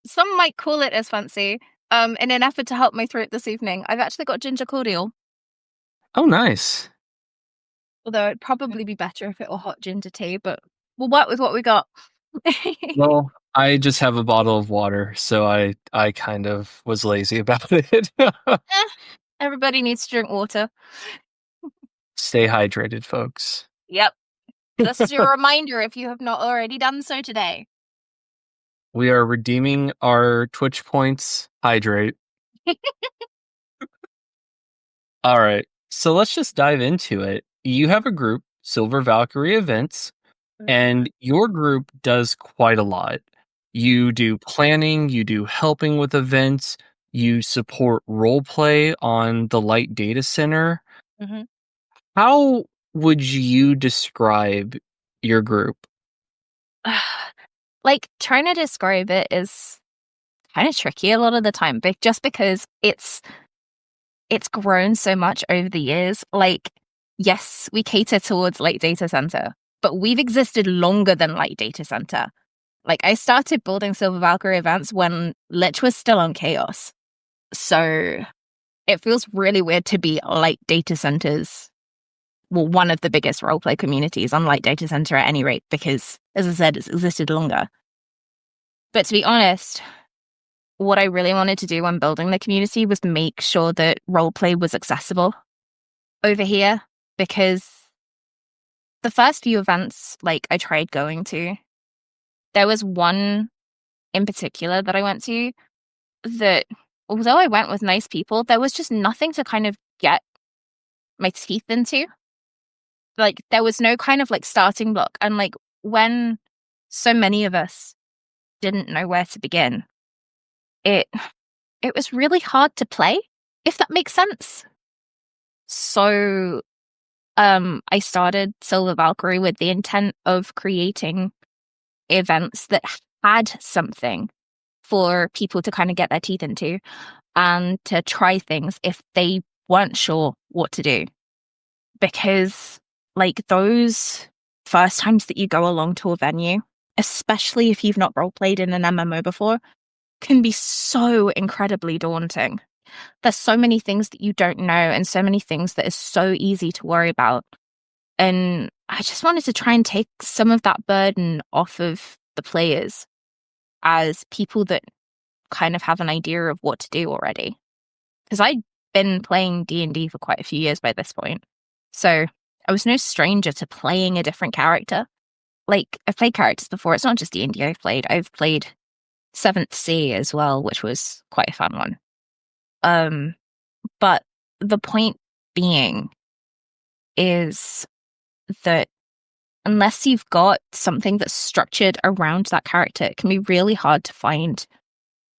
Some might call it as fancy. In an effort to help my throat this evening, I've actually got ginger cordial. Oh, nice. Although it'd probably be better if it were hot ginger tea, but we'll work with what we got. Well, I just have a bottle of water, so I kind of was lazy about it. Everybody needs to drink water. Stay hydrated, folks. Yep. This is your reminder if you have not already done so today. We are redeeming our Twitch points. Hydrate. All right. So let's just dive into it. You have a group, Silver Valkyrie Events, and your group does quite a lot. You do planning, you do helping with events, you support roleplay on the Light Data Center. Mhm. How would you describe your group? Like, trying to describe it is kind of tricky a lot of the time, but just because it's grown so much over the years. Like, yes, we cater towards Light Data Center, but we've existed longer than Light Data Center. Like, I started building Silver Valkyrie events when Lich was still on Chaos. So it feels really weird to be Light Data Centers. Well, one of the biggest roleplay communities on Light Data Center at any rate, because, as I said, it's existed longer. But to be honest, what I really wanted to do when building the community was make sure that roleplay was accessible over here, because the first few events, like, I tried going to, there was one in particular that I went to that, although I went with nice people, there was just nothing to kind of get my teeth into. Like, there was no kind of like starting block. And like, when so many of us didn't know where to begin, it was really hard to play, if that makes sense. So I started Silver Valkyrie with the intent of creating events that had something for people to kind of get their teeth into and to try things if they weren't sure what to do. Because, like, those first times that you go along to a venue, especially if you've not roleplayed in an MMO before, can be so incredibly daunting. There's so many things that you don't know and so many things that is so easy to worry about. And I just wanted to try and take some of that burden off of the players as people that kind of have an idea of what to do already. Because I'd been playing D&D for quite a few years by this point. So I was no stranger to playing a different character. Like, I've played characters before. It's not just D&D I've played 7th Sea as well, which was quite a fun one. But the point being is that unless you've got something that's structured around that character, it can be really hard to find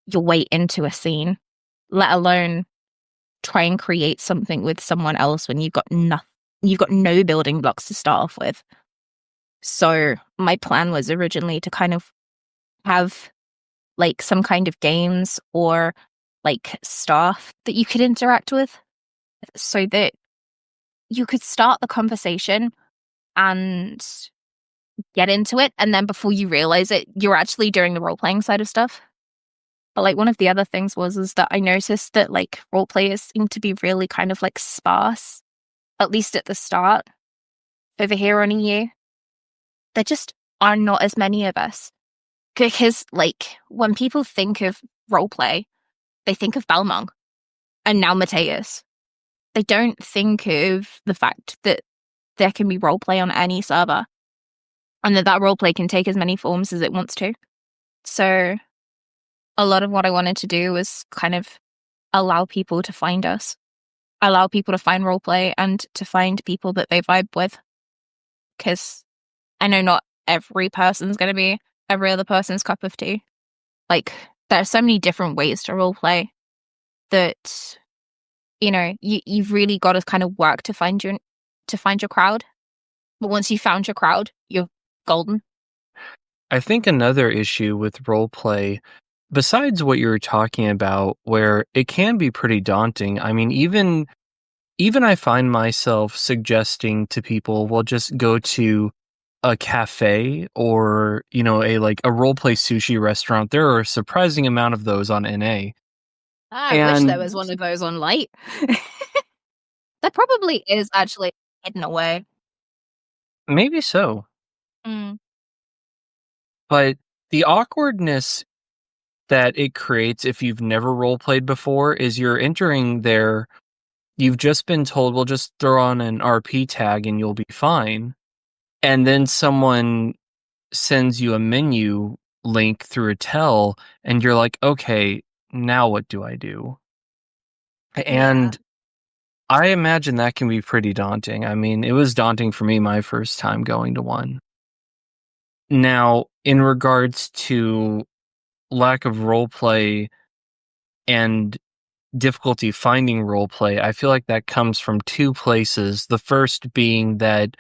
your way into a scene, let alone try and create something with someone else when you've got no building blocks to start off with. So my plan was originally to kind of have like some kind of games or like staff that you could interact with so that you could start the conversation and get into it, and then before you realize it, you're actually doing the role-playing side of stuff. But like, one of the other things is that I noticed that like role players seem to be really kind of like sparse, at least at the start. Over here on EU, there just are not as many of us. Because like, when people think of roleplay, they think of Balmung and now Mateus. They don't think of the fact that there can be roleplay on any server and that roleplay can take as many forms as it wants to. So a lot of what I wanted to do was kind of allow people to find us, allow people to find roleplay and to find people that they vibe with. Because I know not every person's going to be every other person's cup of tea. Like, there are so many different ways to roleplay that, you know, you've really got to kind of work to find to find your crowd. But once you found your crowd, you're golden. I think another issue with role play, besides what you were talking about, where it can be pretty daunting. I mean, even I find myself suggesting to people, well, just go to a cafe or, a role play sushi restaurant. There are a surprising amount of those on NA. I wish there was one of those on Light. There probably is actually hidden away. Maybe so. Mm. But the awkwardness that it creates if you've never role played before is you're entering there, you've just been told, well, just throw on an RP tag and you'll be fine. And then someone sends you a menu link through a tell, and you're like, okay, now what do I do? And I imagine that can be pretty daunting. I mean, it was daunting for me my first time going to one. Now, in regards to lack of role play and difficulty finding role play, I feel like that comes from two places. The first being that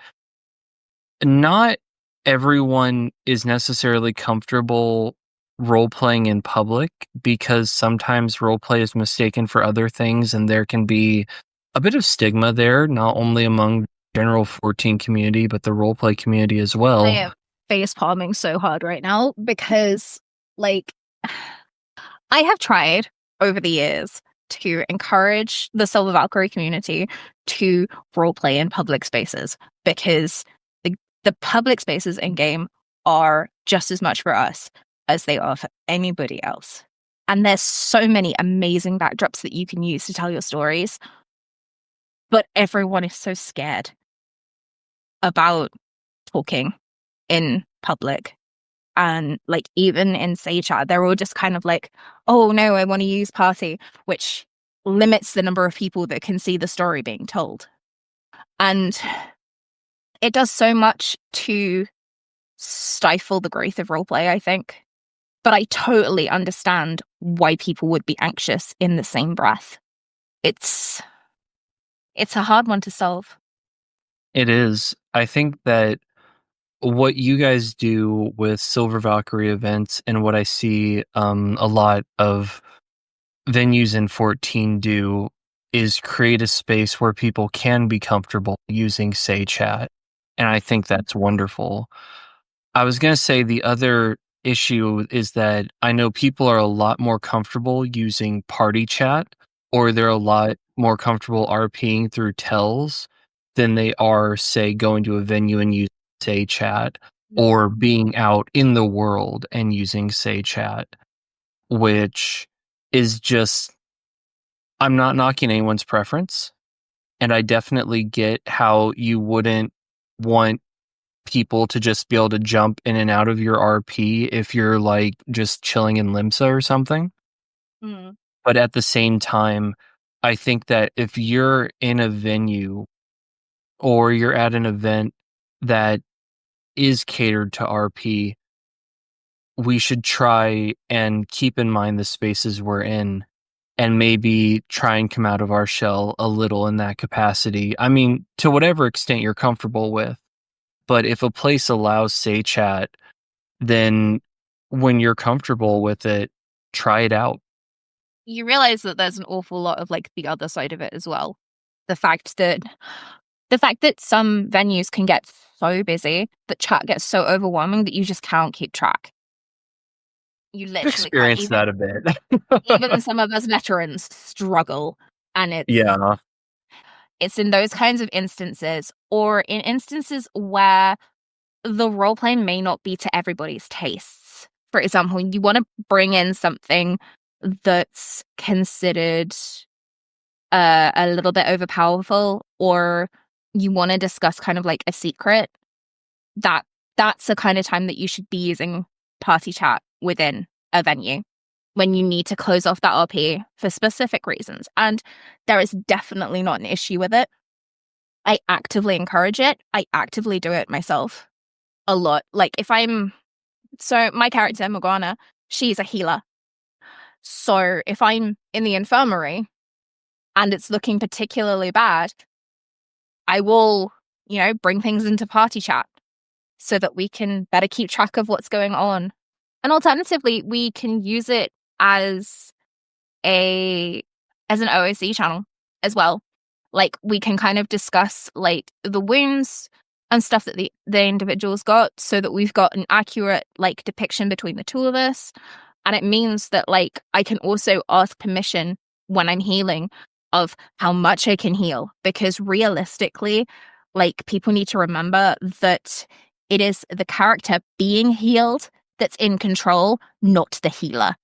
not everyone is necessarily comfortable role playing in public, because sometimes role play is mistaken for other things, and there can be a bit of stigma there, not only among general 14 community, but the role play community as well. I am face palming so hard right now because, like, I have tried over the years to encourage the Silver Valkyrie community to roleplay in public spaces, because the public spaces in game are just as much for us as they are for anybody else. And there's so many amazing backdrops that you can use to tell your stories. But everyone is so scared about talking in public. And like, even in Say Chat, they're all just kind of like, oh no, I want to use party, which limits the number of people that can see the story being told. And it does so much to stifle the growth of roleplay, I think. But I totally understand why people would be anxious in the same breath. It's a hard one to solve. It is. I think that what you guys do with Silver Valkyrie events, and what I see a lot of venues in 14 do, is create a space where people can be comfortable using Say Chat. And I think that's wonderful. I was going to say the other issue is that I know people are a lot more comfortable using party chat, or they're a lot more comfortable RPing through tells than they are, say, going to a venue and using Say Chat, or being out in the world and using Say Chat, which is just, I'm not knocking anyone's preference. And I definitely get how you wouldn't want people to just be able to jump in and out of your RP if you're like just chilling in Limsa or something. Mm. But at the same time, I think that if you're in a venue or you're at an event that is catered to RP, we should try and keep in mind the spaces we're in, and maybe try and come out of our shell a little in that capacity. I mean, to whatever extent you're comfortable with. But if a place allows Say Chat, then when you're comfortable with it, try it out. You realize that there's an awful lot of like the other side of it as well. The fact that some venues can get so busy that chat gets so overwhelming that you just can't keep track. You literally Experience that a bit. even some of us veterans struggle, and it's in those kinds of instances, or in instances where the roleplay may not be to everybody's tastes. For example, you want to bring in something that's considered a little bit overpowerful, or you want to discuss kind of like a secret, that's the kind of time that you should be using party chat within a venue, when you need to close off that RP for specific reasons. And there is definitely not an issue with it. I actively encourage it. I actively do it myself a lot. Like, so my character, Morgana, she's a healer. So if I'm in the infirmary and it's looking particularly bad, I will bring things into party chat so that we can better keep track of what's going on. And alternatively, we can use it as an OOC channel as well. Like, we can kind of discuss like the wounds and stuff that the individuals got, so that we've got an accurate like depiction between the two of us. And it means that like I can also ask permission when I'm healing of how much I can heal, because realistically, like, people need to remember that it is the character being healed that's in control, not the healer.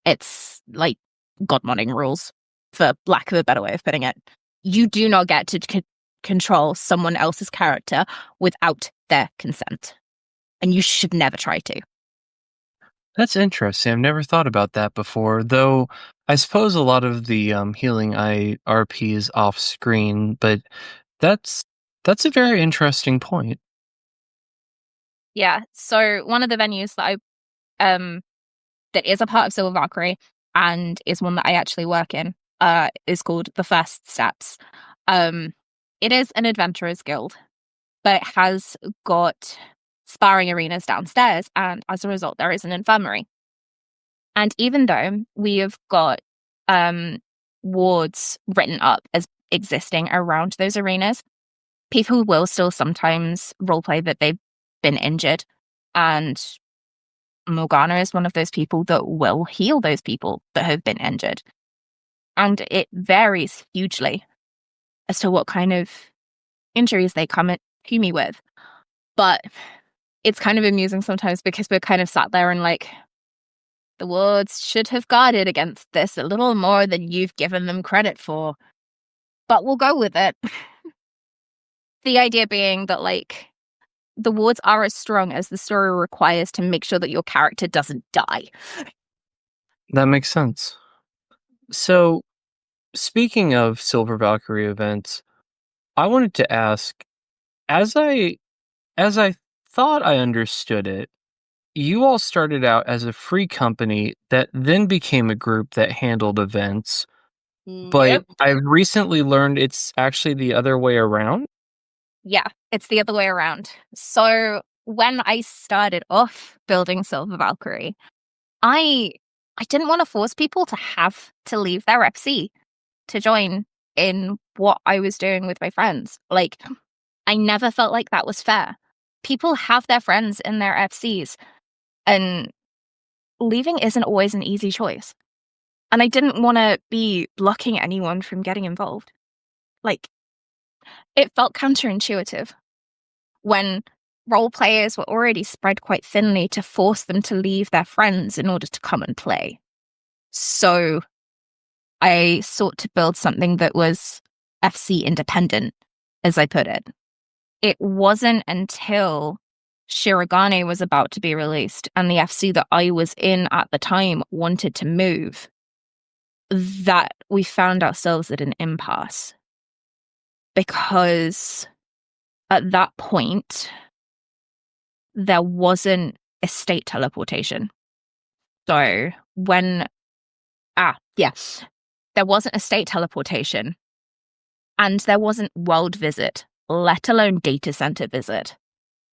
It's like godmodding rules, for lack of a better way of putting it. You do not get to control someone else's character without their consent. And you should never try to. That's interesting. I've never thought about that before, though I suppose a lot of the healing IRP is off screen, but that's a very interesting point. Yeah, so one of the venues that that is a part of Silver Valkyrie and is one that I actually work in is called the First Steps. It is an adventurers guild, but it has got sparring arenas downstairs, and as a result, there is an infirmary. And even though we have got wards written up as existing around those arenas, people will still sometimes roleplay that they've been injured, and Morgana is one of those people that will heal those people that have been injured. And it varies hugely as to what kind of injuries they come to me with. But it's kind of amusing sometimes, because we're kind of sat there and like, the wards should have guarded against this a little more than you've given them credit for. But we'll go with it. The idea being that like, the wards are as strong as the story requires to make sure that your character doesn't die. That makes sense. So, speaking of Silver Valkyrie events, I wanted to ask, as I thought I understood it, you all started out as a free company that then became a group that handled events, but Yep. I've recently learned it's actually the other way around. Yeah, it's the other way around. So when I started off building Silver Valkyrie, I didn't want to force people to have to leave their FC to join in what I was doing with my friends. Like, I never felt like that was fair. People have their friends in their FCs, and leaving isn't always an easy choice. And I didn't want to be blocking anyone from getting involved. Like, it felt counterintuitive when role players were already spread quite thinly to force them to leave their friends in order to come and play. So I sought to build something that was FC independent, as I put it. It wasn't until Shirogane was about to be released and the FC that I was in at the time wanted to move that we found ourselves at an impasse. Because at that point, there wasn't estate teleportation. So when, there wasn't estate teleportation, and there wasn't world visit, let alone data center visit.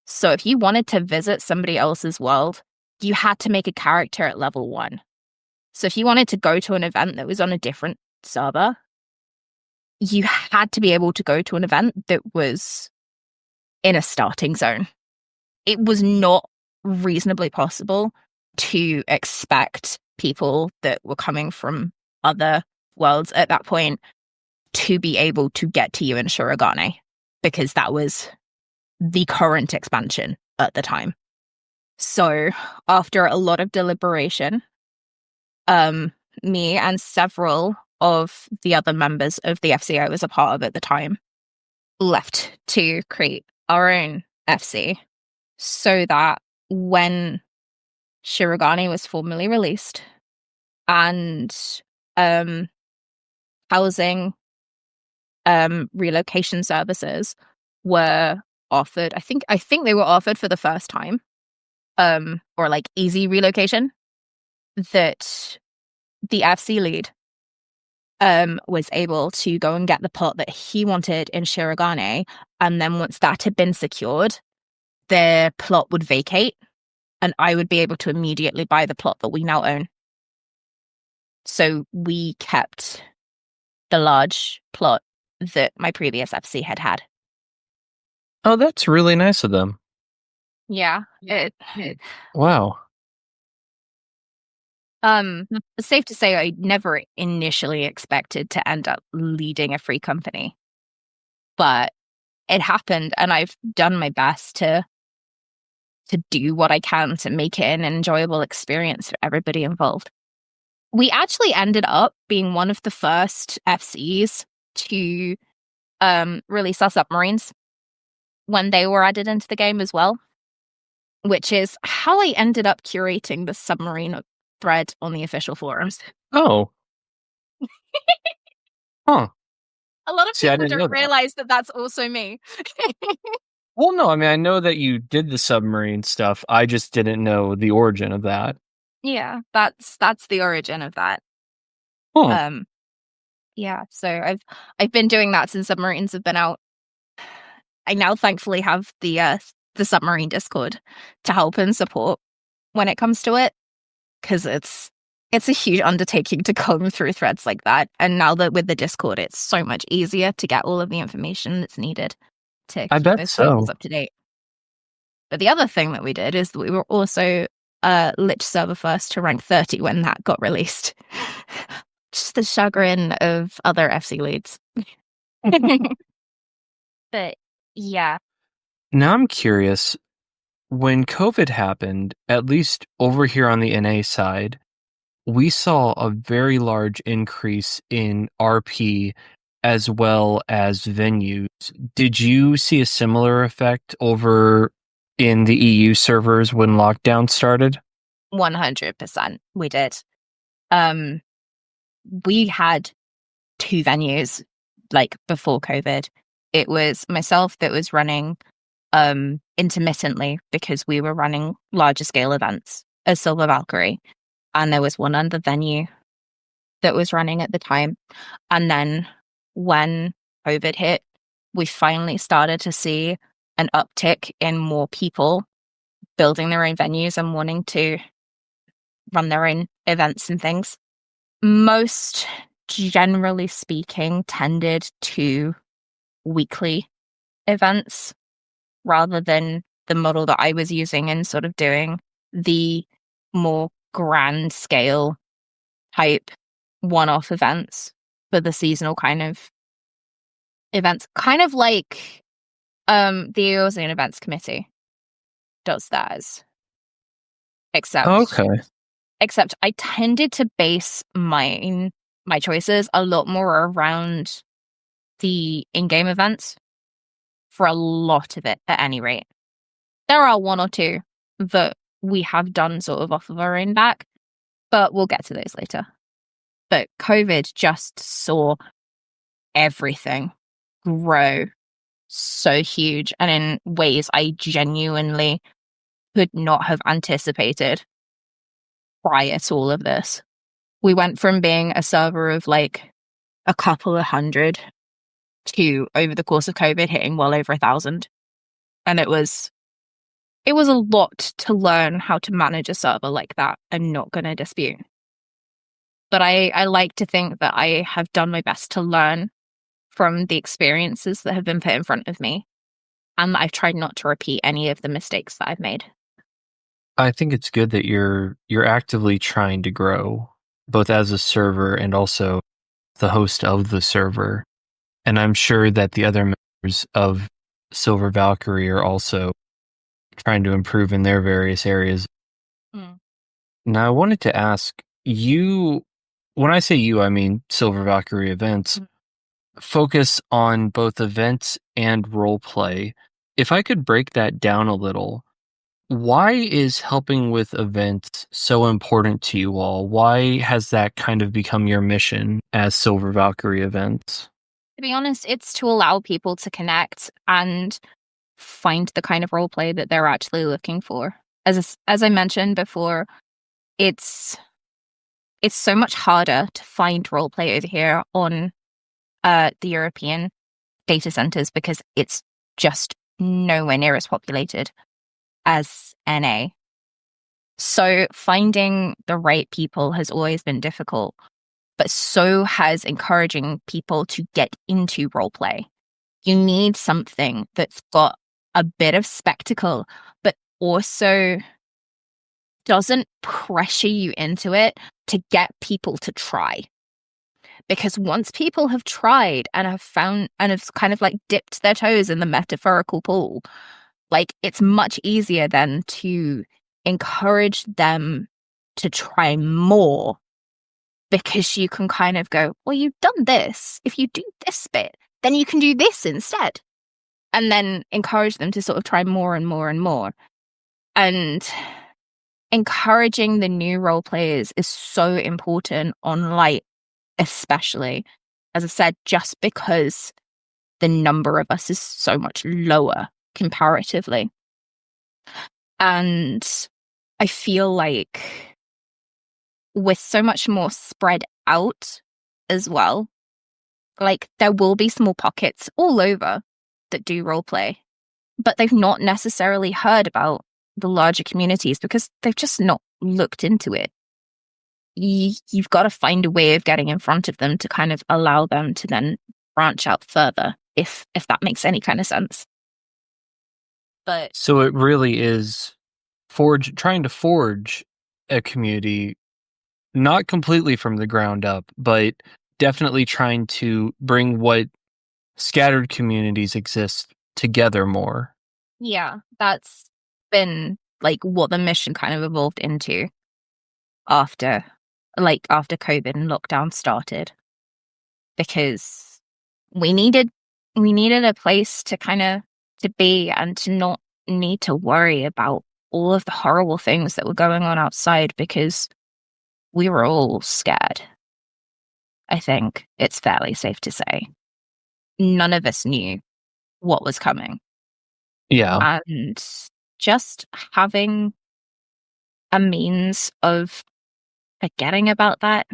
So if you wanted to visit somebody else's world, you had to make a character at level 1. So if you wanted to go to an event that was on a different server, you had to be able to go to an event that was in a starting zone. It was not reasonably possible to expect people that were coming from other worlds at that point to be able to get to you in Shirogane, because that was the current expansion at the time. So after a lot of deliberation, me and several of the other members of the FC I was a part of at the time left to create our own FC, so that when Shirogane was formally released and housing relocation services were offered, I think they were offered for the first time, or like easy relocation, that the FC lead was able to go and get the plot that he wanted in Shirogane, and then once that had been secured, their plot would vacate, and I would be able to immediately buy the plot that we now own. So we kept the large plot that my previous FC had. Oh, that's really nice of them. Yeah. Wow. It's safe to say I never initially expected to end up leading a free company, but it happened, and I've done my best to do what I can to make it an enjoyable experience for everybody involved. We actually ended up being one of the first FCs to release our submarines when they were added into the game as well, which is how I ended up curating the submarine thread on the official forums. Oh. Huh. A lot of See, I people didn't know don't that. realize that that's also me. Well, no, I mean, I know that you did the submarine stuff. I just didn't know the origin of that. Yeah, that's the origin of that. Huh. Yeah, so I've been doing that since submarines have been out. I now thankfully have the submarine Discord to help and support when it comes to it, because it's a huge undertaking to comb through threads like that. And now that with the Discord, it's so much easier to get all of the information that's needed to I keep bet those so. tables up to date. But the other thing that we did is that we were also Lich server first to rank 30 when that got released. Just the chagrin of other FC leads. But yeah. Now I'm curious, when COVID happened, at least over here on the NA side, we saw a very large increase in RP as well as venues. Did you see a similar effect over in the EU servers when lockdown started? 100% we did. We had 2 venues like before COVID. It was myself that was running intermittently because we were running larger scale events as Silver Valkyrie, and there was one other venue that was running at the time. And then when COVID hit, we finally started to see an uptick in more people building their own venues and wanting to run their own events and things. Most, generally speaking, tended to weekly events rather than the model that I was using and sort of doing the more grand scale type one-off events for the seasonal kind of events, kind of like the Eorzine Events Committee does theirs. Okay. Except I tended to base my choices a lot more around the in-game events for a lot of it, at any rate. There are 1 or 2 that we have done sort of off of our own back, but we'll get to those later. But COVID just saw everything grow so huge, and in ways I genuinely could not have anticipated prior to all of this. We went from being a server of like a couple of hundred to, over the course of COVID, hitting well over 1,000. And it was a lot to learn how to manage a server like that. I'm not going to dispute. But I like to think that I have done my best to learn from the experiences that have been put in front of me, and that I've tried not to repeat any of the mistakes that I've made. I think it's good that you're actively trying to grow, both as a server and also the host of the server. And I'm sure that the other members of Silver Valkyrie are also trying to improve in their various areas. Now, I wanted to ask you, when I say you, I mean Silver Valkyrie events, focus on both events and role play. If I could break that down a little, why is helping with events so important to you all? Why has that kind of become your mission as Silver Valkyrie events? To be honest, it's to allow people to connect and find the kind of role play that they're actually looking for. As I mentioned before, it's it's so much harder to find roleplay over here on the European data centers because it's just nowhere near as populated as NA. So finding the right people has always been difficult, but so has encouraging people to get into roleplay. You need something that's got a bit of spectacle, but also doesn't pressure you into it to get people to try. Because once people have tried and have found and have kind of like dipped their toes in the metaphorical pool, like it's much easier then to encourage them to try more, because you can kind of go, well, you've done this. If you do this bit, then you can do this instead. And then encourage them to sort of try more and more and more. And encouraging the new role players is so important on Light, especially, as I said, just because the number of us is so much lower comparatively. And I feel like with so much more spread out as well, like there will be small pockets all over that do roleplay, but they've not necessarily heard about the larger communities because they've just not looked into it. You've got to find a way of getting in front of them to kind of allow them to then branch out further, if that makes any kind of sense. But so it really is trying to forge a community, not completely from the ground up, but definitely trying to bring what scattered communities exist together more. yeah, that's been like what the mission kind of evolved into after COVID and lockdown started, because we needed a place to kind of to be and to not need to worry about all of the horrible things that were going on outside, because we were all scared. I think it's fairly safe to say none of us knew what was coming. Yeah. And just having a means of forgetting about that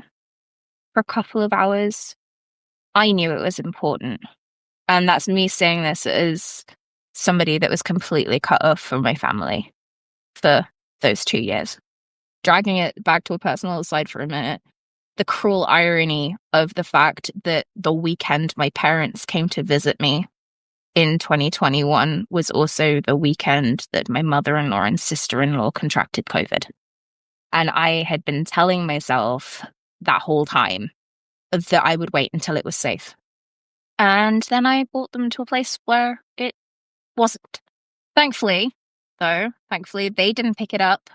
for a couple of hours, I knew it was important. And that's me saying this as somebody that was completely cut off from my family for those 2 years. Dragging it back to a personal aside for a minute, the cruel irony of the fact that the weekend my parents came to visit me in 2021 was also the weekend that my mother-in-law and sister-in-law contracted COVID. And I had been telling myself that whole time that I would wait until it was safe. And then I brought them to a place where it wasn't. Thankfully, they didn't pick it up.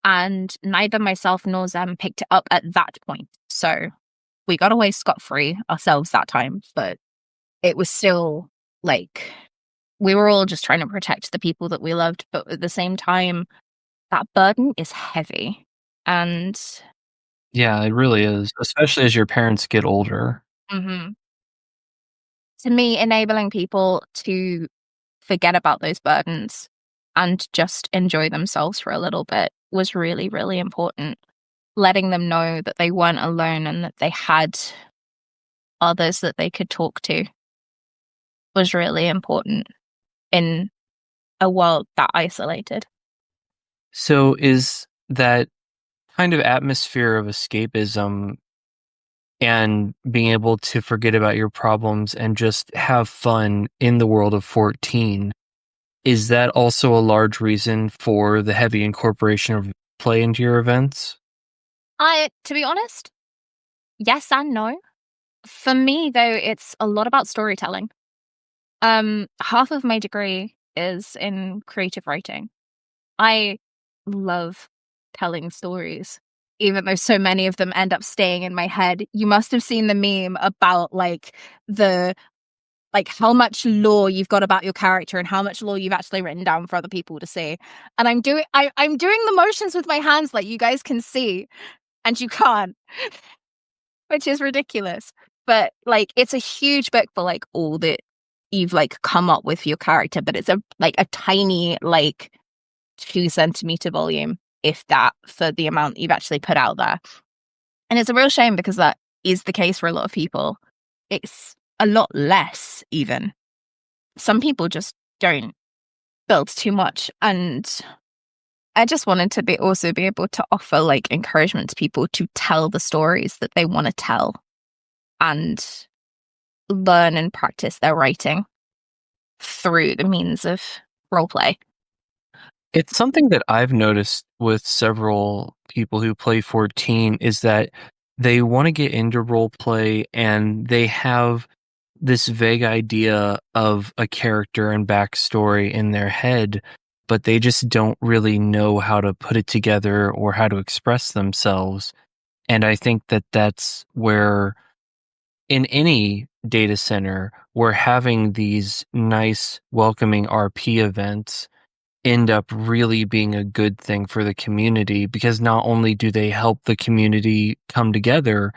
And neither myself nor Zem picked it up at that point. So we got away scot-free ourselves that time. But it was still like, we were all just trying to protect the people that we loved. But at the same time, that burden is heavy. And Yeah, it really is, especially as your parents get older. to me, enabling people to forget about those burdens and just enjoy themselves for a little bit was really, really important. Letting them know that they weren't alone and that they had others that they could talk to was really important in a world that isolated. So is that kind of atmosphere of escapism and being able to forget about your problems and just have fun in the world of 14, is that also a large reason for the heavy incorporation of play into your events? To be honest, yes and no. For me, though, it's a lot about storytelling. Half of my degree is in creative writing. I love telling stories, even though so many of them end up staying in my head. You must have seen the meme about how much lore you've got about your character and how much lore you've actually written down for other people to see. And I'm doing the motions with my hands like you guys can see, and you can't, which is ridiculous. But like, it's a huge book for like all that you've like come up with for your character, but it's a tiny 2 centimeter volume, if that, for the amount you've actually put out there. And it's a real shame because that is the case for a lot of people. It's a lot less, even. Some people just don't build too much. And I just wanted to also be able to offer like encouragement to people to tell the stories that they want to tell and learn and practice their writing through the means of roleplay. It's something that I've noticed with several people who play 14 is that they want to get into roleplay and they have this vague idea of a character and backstory in their head, but they just don't really know how to put it together or how to express themselves. And I think that that's where, in any data center, where having these nice, welcoming RP events end up really being a good thing for the community, because not only do they help the community come together,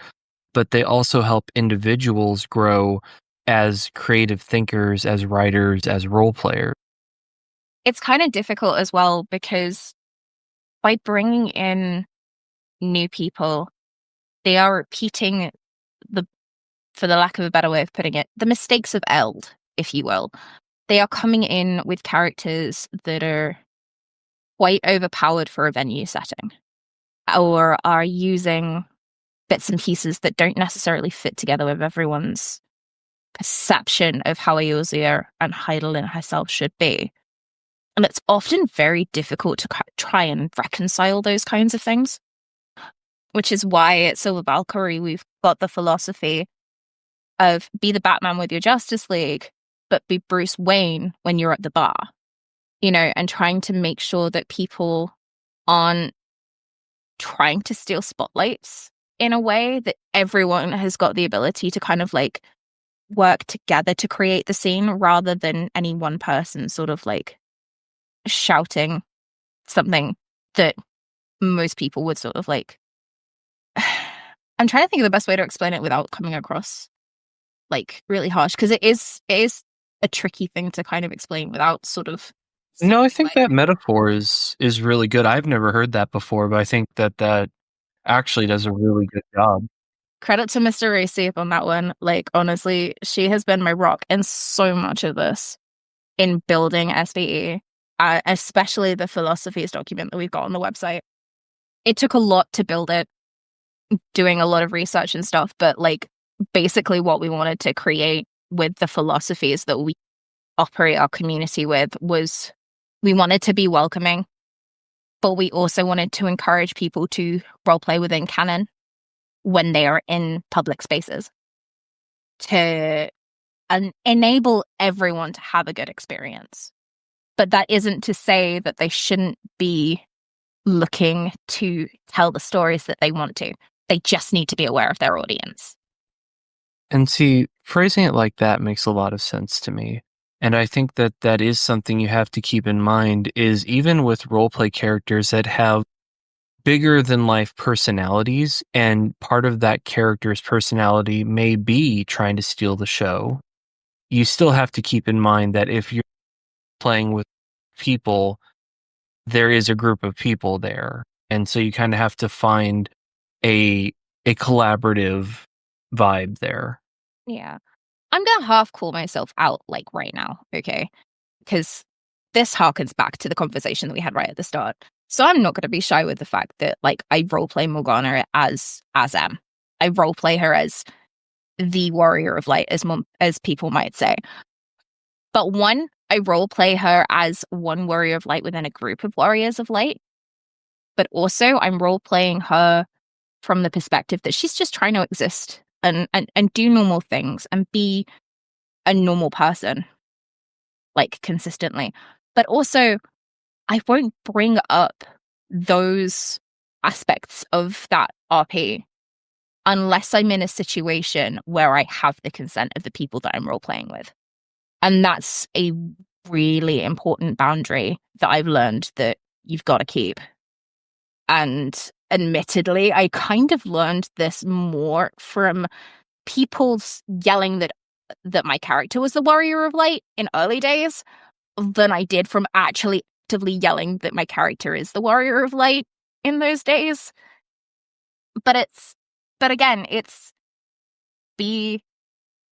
but they also help individuals grow as creative thinkers, as writers, as role players. It's kind of difficult as well because by bringing in new people, they are repeating for the lack of a better way of putting it, the mistakes of Eld, if you will. They are coming in with characters that are quite overpowered for a venue setting, or are using bits and pieces that don't necessarily fit together with everyone's perception of how Eorzea and Heidelin herself should be. And it's often very difficult to try and reconcile those kinds of things, which is why at Silver Valkyrie we've got the philosophy of be the Batman with your Justice League, but be Bruce Wayne when you're at the bar, and trying to make sure that people aren't trying to steal spotlights in a way that everyone has got the ability to kind of like work together to create the scene rather than any one person sort of like shouting something that most people would sort of like. I'm trying to think of the best way to explain it without coming across like really harsh, because it is a tricky thing to kind of explain without sort of. No, I think that metaphor is really good. I've never heard that before, but I think that actually does a really good job. Credit to Mr. Racy on that one. Like, honestly, she has been my rock in so much of this in building SBE, especially the philosophies document that we've got on the website. It took a lot to build it, doing a lot of research and stuff, but like basically what we wanted to create with the philosophies that we operate our community with was we wanted to be welcoming, but we also wanted to encourage people to roleplay within canon when they are in public spaces to enable everyone to have a good experience. But that isn't to say that they shouldn't be looking to tell the stories that they want to. They just need to be aware of their audience. And see, phrasing it like that makes a lot of sense to me. And I think that that is something you have to keep in mind, is even with roleplay characters that have bigger than life personalities, and part of that character's personality may be trying to steal the show, you still have to keep in mind that if you're playing with people, there is a group of people there. And so you kind of have to find a collaborative vibe there. Yeah. I'm going to half call myself out like right now, okay? Because this harkens back to the conversation that we had right at the start. So I'm not going to be shy with the fact that like I roleplay Morgana as M. I roleplay her as the warrior of light, as people might say. But one, I roleplay her as one warrior of light within a group of warriors of light. But also I'm roleplaying her from the perspective that she's just trying to exist and do normal things and be a normal person, like consistently. But also, I won't bring up those aspects of that RP unless I'm in a situation where I have the consent of the people that I'm role-playing with. And that's a really important boundary that I've learned that you've got to keep. And admittedly, I kind of learned this more from people yelling that my character was the warrior of light in early days than I did from actually actively yelling that my character is the warrior of light in those days. But But again, it's be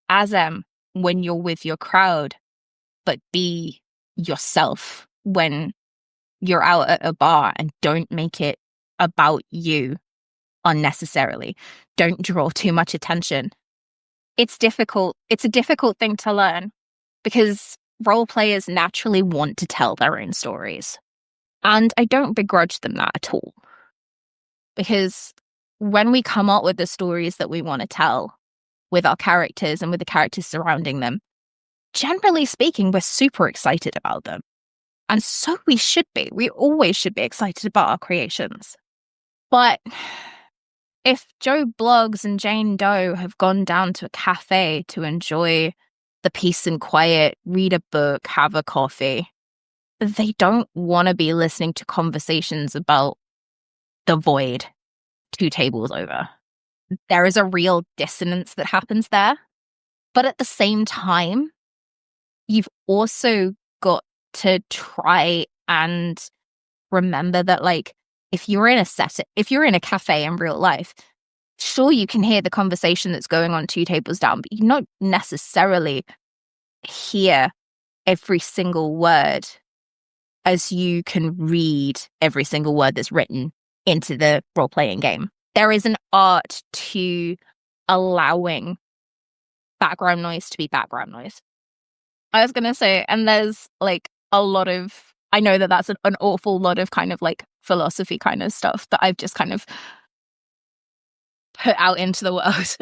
as when you're with your crowd, but be yourself when you're out at a bar, and don't make it about you unnecessarily. Don't draw too much attention. It's difficult. It's a difficult thing to learn because role players naturally want to tell their own stories. And I don't begrudge them that at all. Because when we come up with the stories that we want to tell with our characters and with the characters surrounding them, generally speaking, we're super excited about them. And so we should be. We always should be excited about our creations. But if Joe Bloggs and Jane Doe have gone down to a cafe to enjoy the peace and quiet, read a book, have a coffee, they don't want to be listening to conversations about the void 2 tables over. There is a real dissonance that happens there. But at the same time, you've also got to try and remember that, like, if you're in a cafe in real life, sure, you can hear the conversation that's going on 2 tables down, but you don't necessarily hear every single word as you can read every single word that's written into the role-playing game. There is an art to allowing background noise to be background noise. I was going to say, and there's like a lot of, I know that that's an awful lot of kind of like philosophy kind of stuff that I've just kind of put out into the world.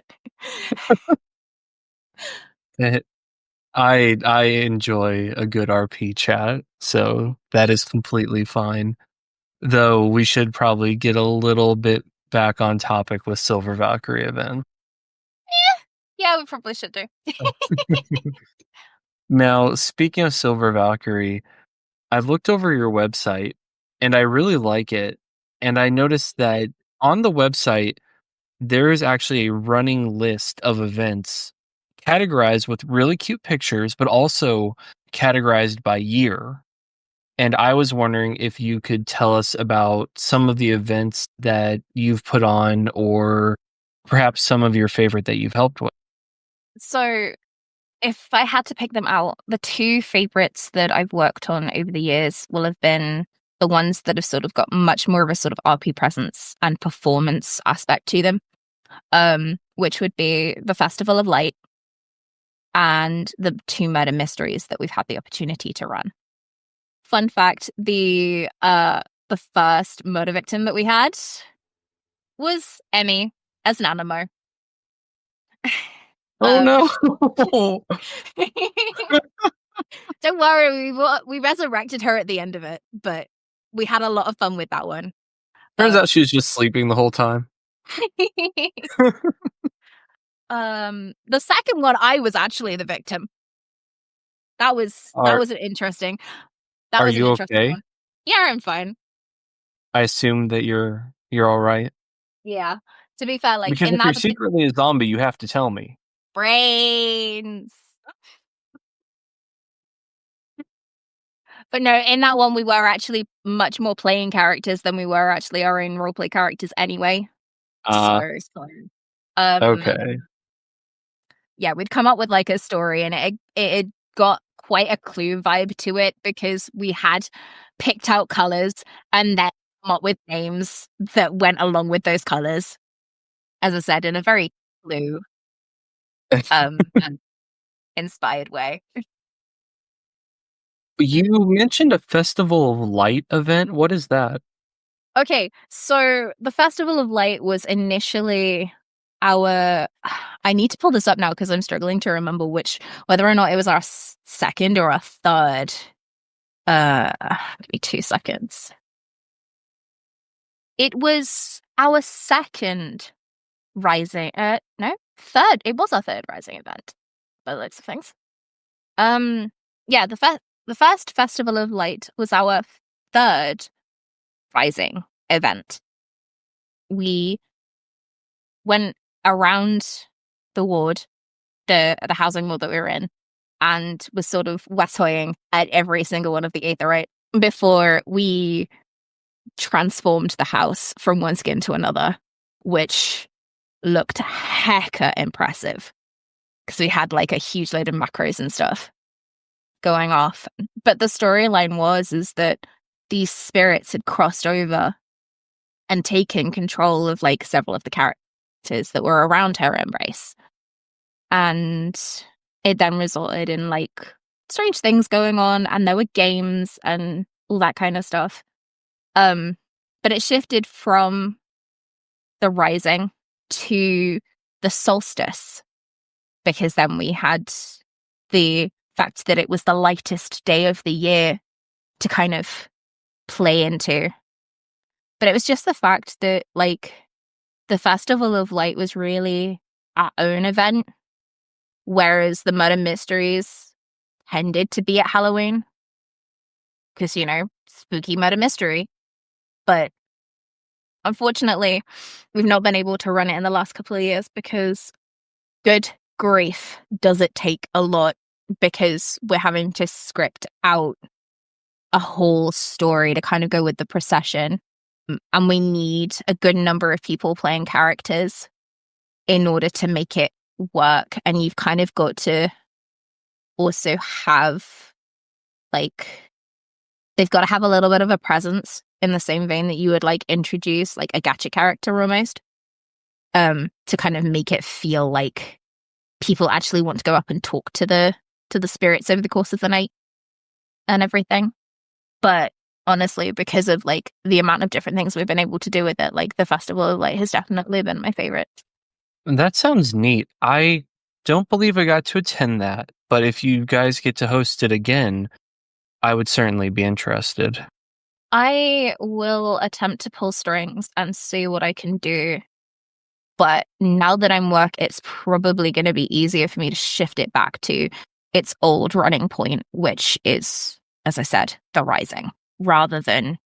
I enjoy a good RP chat, so that is completely fine. Though we should probably get a little bit back on topic with Silver Valkyrie event. Yeah, we probably should do. Now, speaking of Silver Valkyrie, I've looked over your website and I really like it. And I noticed that on the website, there is actually a running list of events categorized with really cute pictures, but also categorized by year. And I was wondering if you could tell us about some of the events that you've put on, or perhaps some of your favorite that you've helped with. So if I had to pick them out, the 2 favorites that I've worked on over the years will have been the ones that have sort of got much more of a sort of RP presence and performance aspect to them, which would be the Festival of Light and the 2 murder mysteries that we've had the opportunity to run. Fun fact, the first murder victim that we had was Emmy as an Animo. Oh no! Don't worry, we resurrected her at the end of it, but we had a lot of fun with that one. Turns out she was just sleeping the whole time. The second one, I was actually the victim. That was an interesting. That Are was an you interesting okay? one. Yeah, I'm fine. I assume that you're all right. Yeah. To be fair, like Because in if you're that secretly a zombie, you have to tell me. brains. But no, in that one, we were actually much more playing characters than we were actually our own roleplay characters anyway. So, Okay. yeah, we'd come up with like a story, and it got quite a Clue vibe to it because we had picked out colors and then come up with names that went along with those colors. As I said, in a very Clue inspired way. You mentioned a Festival of Light event. What is that? Okay, so the Festival of Light was initially our. I need to pull this up now because I'm struggling to remember whether or not it was our second or our third. Give me 2 seconds. It was our second Rising. No, third. It was our third Rising event, by the looks of things. Yeah, the first Festival of Light was our third Rising event. We went around the ward, the housing ward that we were in, and was sort of west-hoying at every single one of the Aetherite before we transformed the house from one skin to another, which looked hecka impressive because we had like a huge load of macros and stuff going off. But the storyline is that these spirits had crossed over and taken control of like several of the characters that were around her embrace. And it then resulted in like strange things going on, and there were games and all that kind of stuff. But it shifted from the rising to the solstice, because then we had the fact that it was the lightest day of the year to kind of play into. But it was just the fact that like the Festival of Light was really our own event, whereas the Murder Mysteries tended to be at Halloween because, you know, spooky murder mystery. But unfortunately, we've not been able to run it in the last couple of years because, good grief, does it take a lot, because we're having to script out a whole story to kind of go with the procession. And we need a good number of people playing characters in order to make it work. And you've kind of got to also have, like, they've got to have a little bit of a presence in the same vein that you would like introduce like a gacha character almost, to kind of make it feel like people actually want to go up and talk to the spirits over the course of the night and everything. But honestly, because of like the amount of different things we've been able to do with it, like the Festival of Light has definitely been my favorite. That sounds neat. I don't believe I got to attend that, but if you guys get to host it again, I would certainly be interested. I will attempt to pull strings and see what I can do. But now that I'm work, it's probably going to be easier for me to shift it back to its old running point, which is, as I said, the Rising, rather than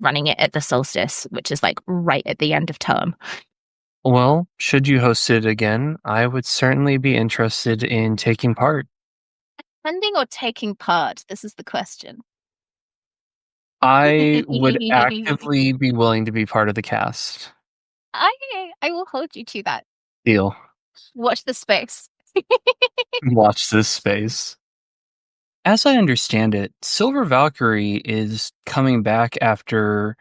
running it at the solstice, which is like right at the end of term. Well, should you host it again, I would certainly be interested in taking part. Attending or taking part? This is the question. I would actively be willing to be part of the cast. I will hold you to that. Deal. Watch the space. Watch this space. As I understand it, Silver Valkyrie is coming back after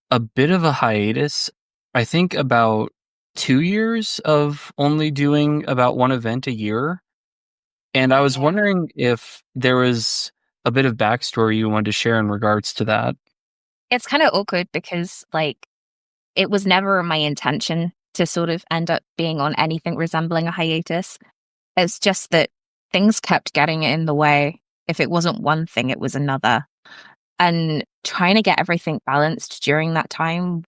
a bit of a hiatus. I think about 2 years of only doing about one event a year. And I was Yeah. wondering if there was a bit of backstory you wanted to share in regards to that. It's kind of awkward because, like, it was never my intention to sort of end up being on anything resembling a hiatus. It's just that things kept getting in the way. If it wasn't one thing, it was another. And trying to get everything balanced during that time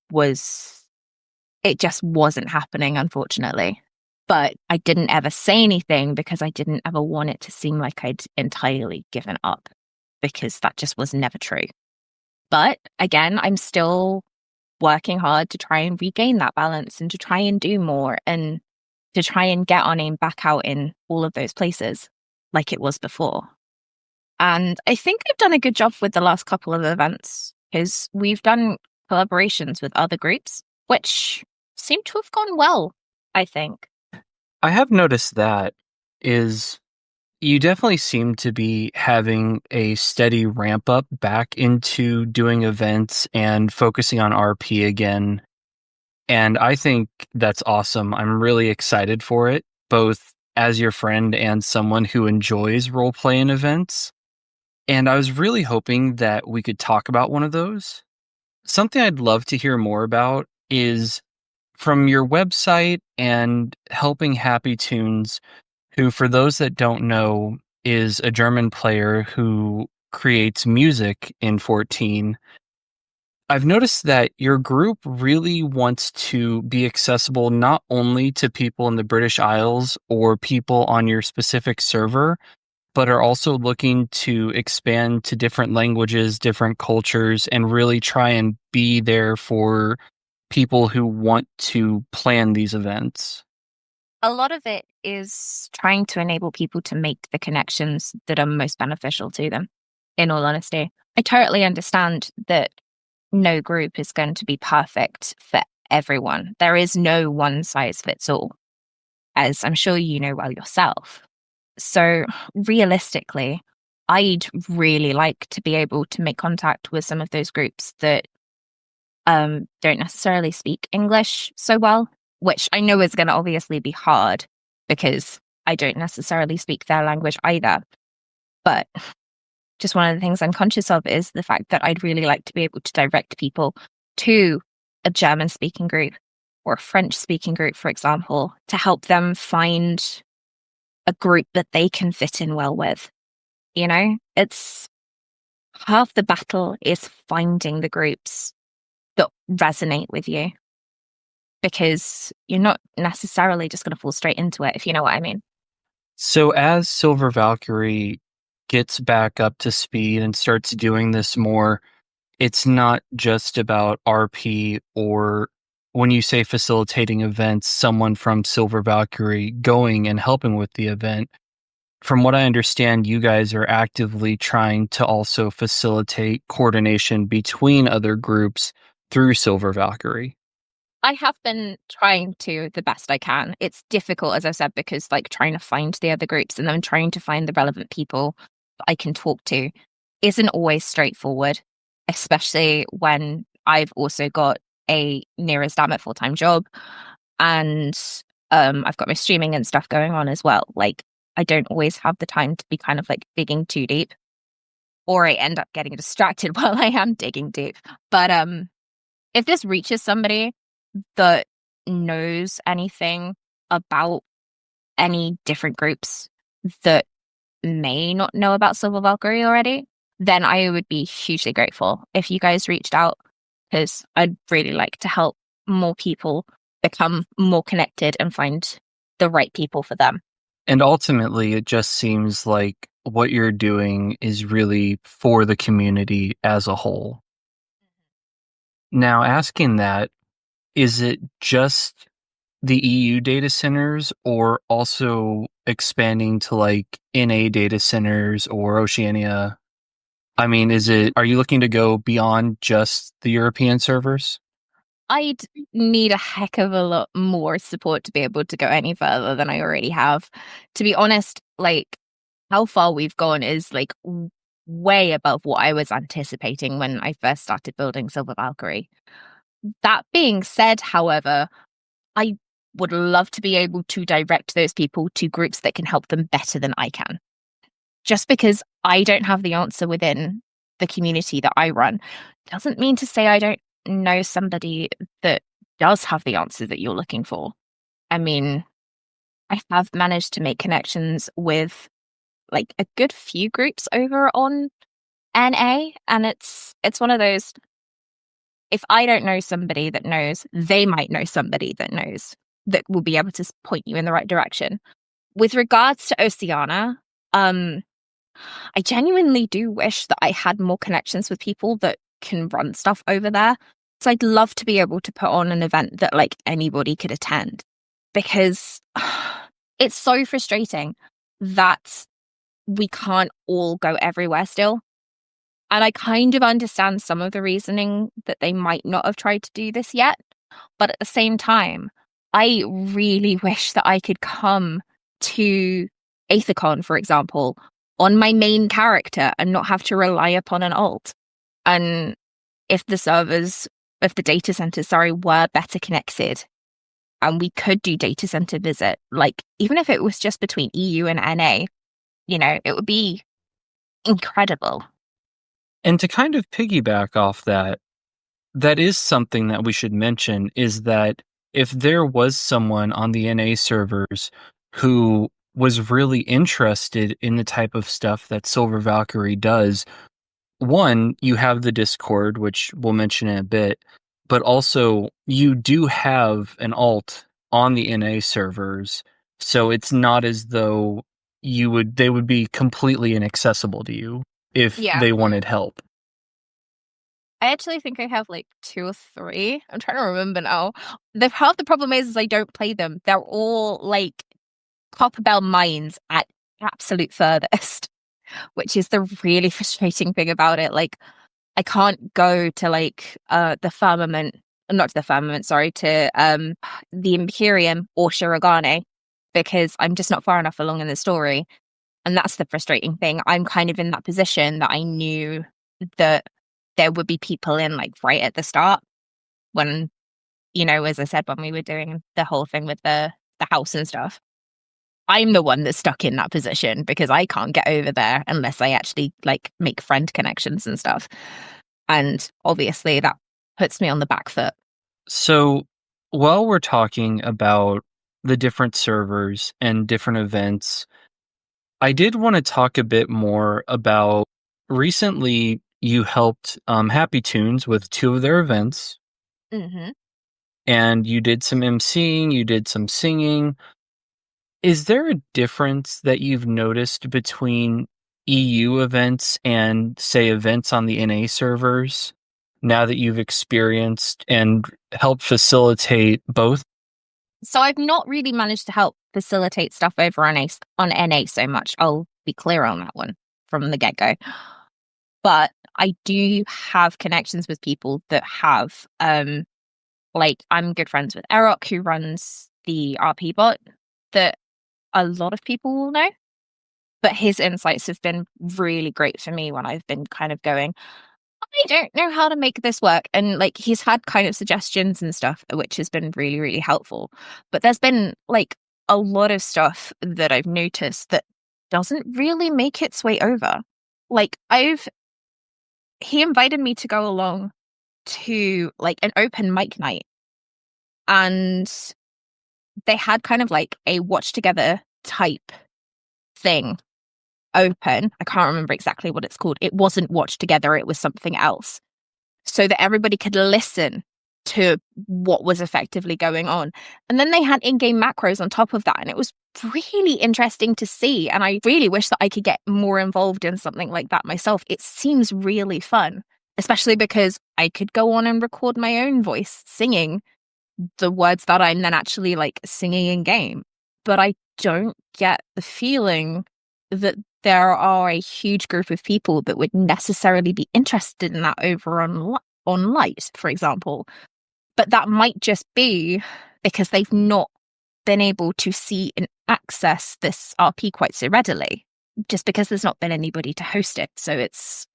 it just wasn't happening, unfortunately. But I didn't ever say anything because I didn't ever want it to seem like I'd entirely given up, because that just was never true. But again, I'm still working hard to try and regain that balance and to try and do more and to try and get our name back out in all of those places like it was before. And I think I've done a good job with the last couple of events, because we've done collaborations with other groups, which seem to have gone well, I think. I have noticed that is you definitely seem to be having a steady ramp up back into doing events and focusing on RP again. And I think that's awesome. I'm really excited for it, both as your friend and someone who enjoys role-playing events. And I was really hoping that we could talk about one of those. Something I'd love to hear more about is from your website and Helping Happy Tunes, who, for those that don't know, is a German player who creates music in 14. I've noticed that your group really wants to be accessible not only to people in the British Isles or people on your specific server, but are also looking to expand to different languages, different cultures, and really try and be there for people who want to plan these events. A lot of it is trying to enable people to make the connections that are most beneficial to them, in all honesty. I totally understand that no group is going to be perfect for everyone. There is no one size fits all, as I'm sure you know well yourself. So realistically, I'd really like to be able to make contact with some of those groups that don't necessarily speak English so well, which I know is going to obviously be hard because I don't necessarily speak their language either. But just one of the things I'm conscious of is the fact that I'd really like to be able to direct people to a German-speaking group or a French-speaking group, for example, to help them find a group that they can fit in well with. You know, it's half the battle is finding the groups that resonate with you, because you're not necessarily just going to fall straight into it, if you know what I mean. So as Silver Valkyrie gets back up to speed and starts doing this more, it's not just about RP, or when you say facilitating events, someone from Silver Valkyrie going and helping with the event. From what I understand, you guys are actively trying to also facilitate coordination between other groups through Silver Valkyrie. I have been trying to the best I can. It's difficult, as I said, because like trying to find the other groups and then trying to find the relevant people that I can talk to isn't always straightforward, especially when I've also got a near as damn it full-time job, and I've got my streaming and stuff going on as well. Like, I don't always have the time to be kind of like digging too deep, or I end up getting distracted while I am digging deep. But if this reaches somebody that knows anything about any different groups that may not know about Silver Valkyrie already, then I would be hugely grateful if you guys reached out, because I'd really like to help more people become more connected and find the right people for them. And ultimately, it just seems like what you're doing is really for the community as a whole. Now, asking that, is it just the EU data centers, or also expanding to like NA data centers or Oceania? I mean, are you looking to go beyond just the European servers? I'd need a heck of a lot more support to be able to go any further than I already have. To be honest, like, how far we've gone is like way above what I was anticipating when I first started building Silver Valkyrie. That being said, however, I would love to be able to direct those people to groups that can help them better than I can. Just because I don't have the answer within the community that I run doesn't mean to say I don't know somebody that does have the answer that you're looking for. I mean, I have managed to make connections with like a good few groups over on NA, and it's one of those, if I don't know somebody that knows, they might know somebody that knows, that will be able to point you in the right direction. With regards to Oceania, I genuinely do wish that I had more connections with people that can run stuff over there. So I'd love to be able to put on an event that like anybody could attend, because it's so frustrating that we can't all go everywhere still. And I kind of understand some of the reasoning that they might not have tried to do this yet. But at the same time, I really wish that I could come to Aethicon, for example, on my main character and not have to rely upon an alt. And if the data centers, were better connected and we could do data center visit, like even if it was just between EU and NA, you know, it would be incredible. And to kind of piggyback off that, that is something that we should mention, is that if there was someone on the NA servers who was really interested in the type of stuff that Silver Valkyrie does, one, you have the Discord, which we'll mention in a bit, but also you do have an alt on the NA servers, so it's not as though they would be completely inaccessible to you if they wanted help. I actually think I have like 2 or 3. I'm trying to remember now. Half the problem is I don't play them. They're all like Copper Bell mines at absolute furthest, which is the really frustrating thing about it. Like, I can't go to like the firmament not to the firmament, sorry, to the Imperium or Shirogane, because I'm just not far enough along in the story. And that's the frustrating thing. I'm kind of in that position that I knew that there would be people in like right at the start when, as I said, when we were doing the whole thing with the house and stuff. I'm the one that's stuck in that position because I can't get over there unless I actually like make friend connections and stuff. And obviously that puts me on the back foot. So while we're talking about the different servers and different events, I did want to talk a bit more about recently you helped Happy Tunes with 2 of their events. Mm-hmm. And you did some emceeing, you did some singing. Is there a difference that you've noticed between EU events and, say, events on the NA servers now that you've experienced and helped facilitate both? So I've not really managed to help facilitate stuff over on NA so much. I'll be clear on that one from the get-go. But I do have connections with people that have, like, I'm good friends with Erok, who runs the RP bot, that a lot of people will know. But his insights have been really great for me when I've been kind of going, I don't know how to make this work. And like he's had kind of suggestions and stuff, which has been really, really helpful. But there's been like a lot of stuff that I've noticed that doesn't really make its way over. Like he invited me to go along to like an open mic night, and they had kind of like a watch together type thing open. I can't remember exactly what it's called. It wasn't watch together, it was something else, so that everybody could listen to what was effectively going on. And then they had in-game macros on top of that, and it was really interesting to see. And I really wish that I could get more involved in something like that myself. It seems really fun, especially because I could go on and record my own voice singing the words that I'm then actually like singing in game. But I don't get the feeling that there are a huge group of people that would necessarily be interested in that over on Light, for example. But that might just be because they've not been able to see and access this RP quite so readily, just because there's not been anybody to host it. So it's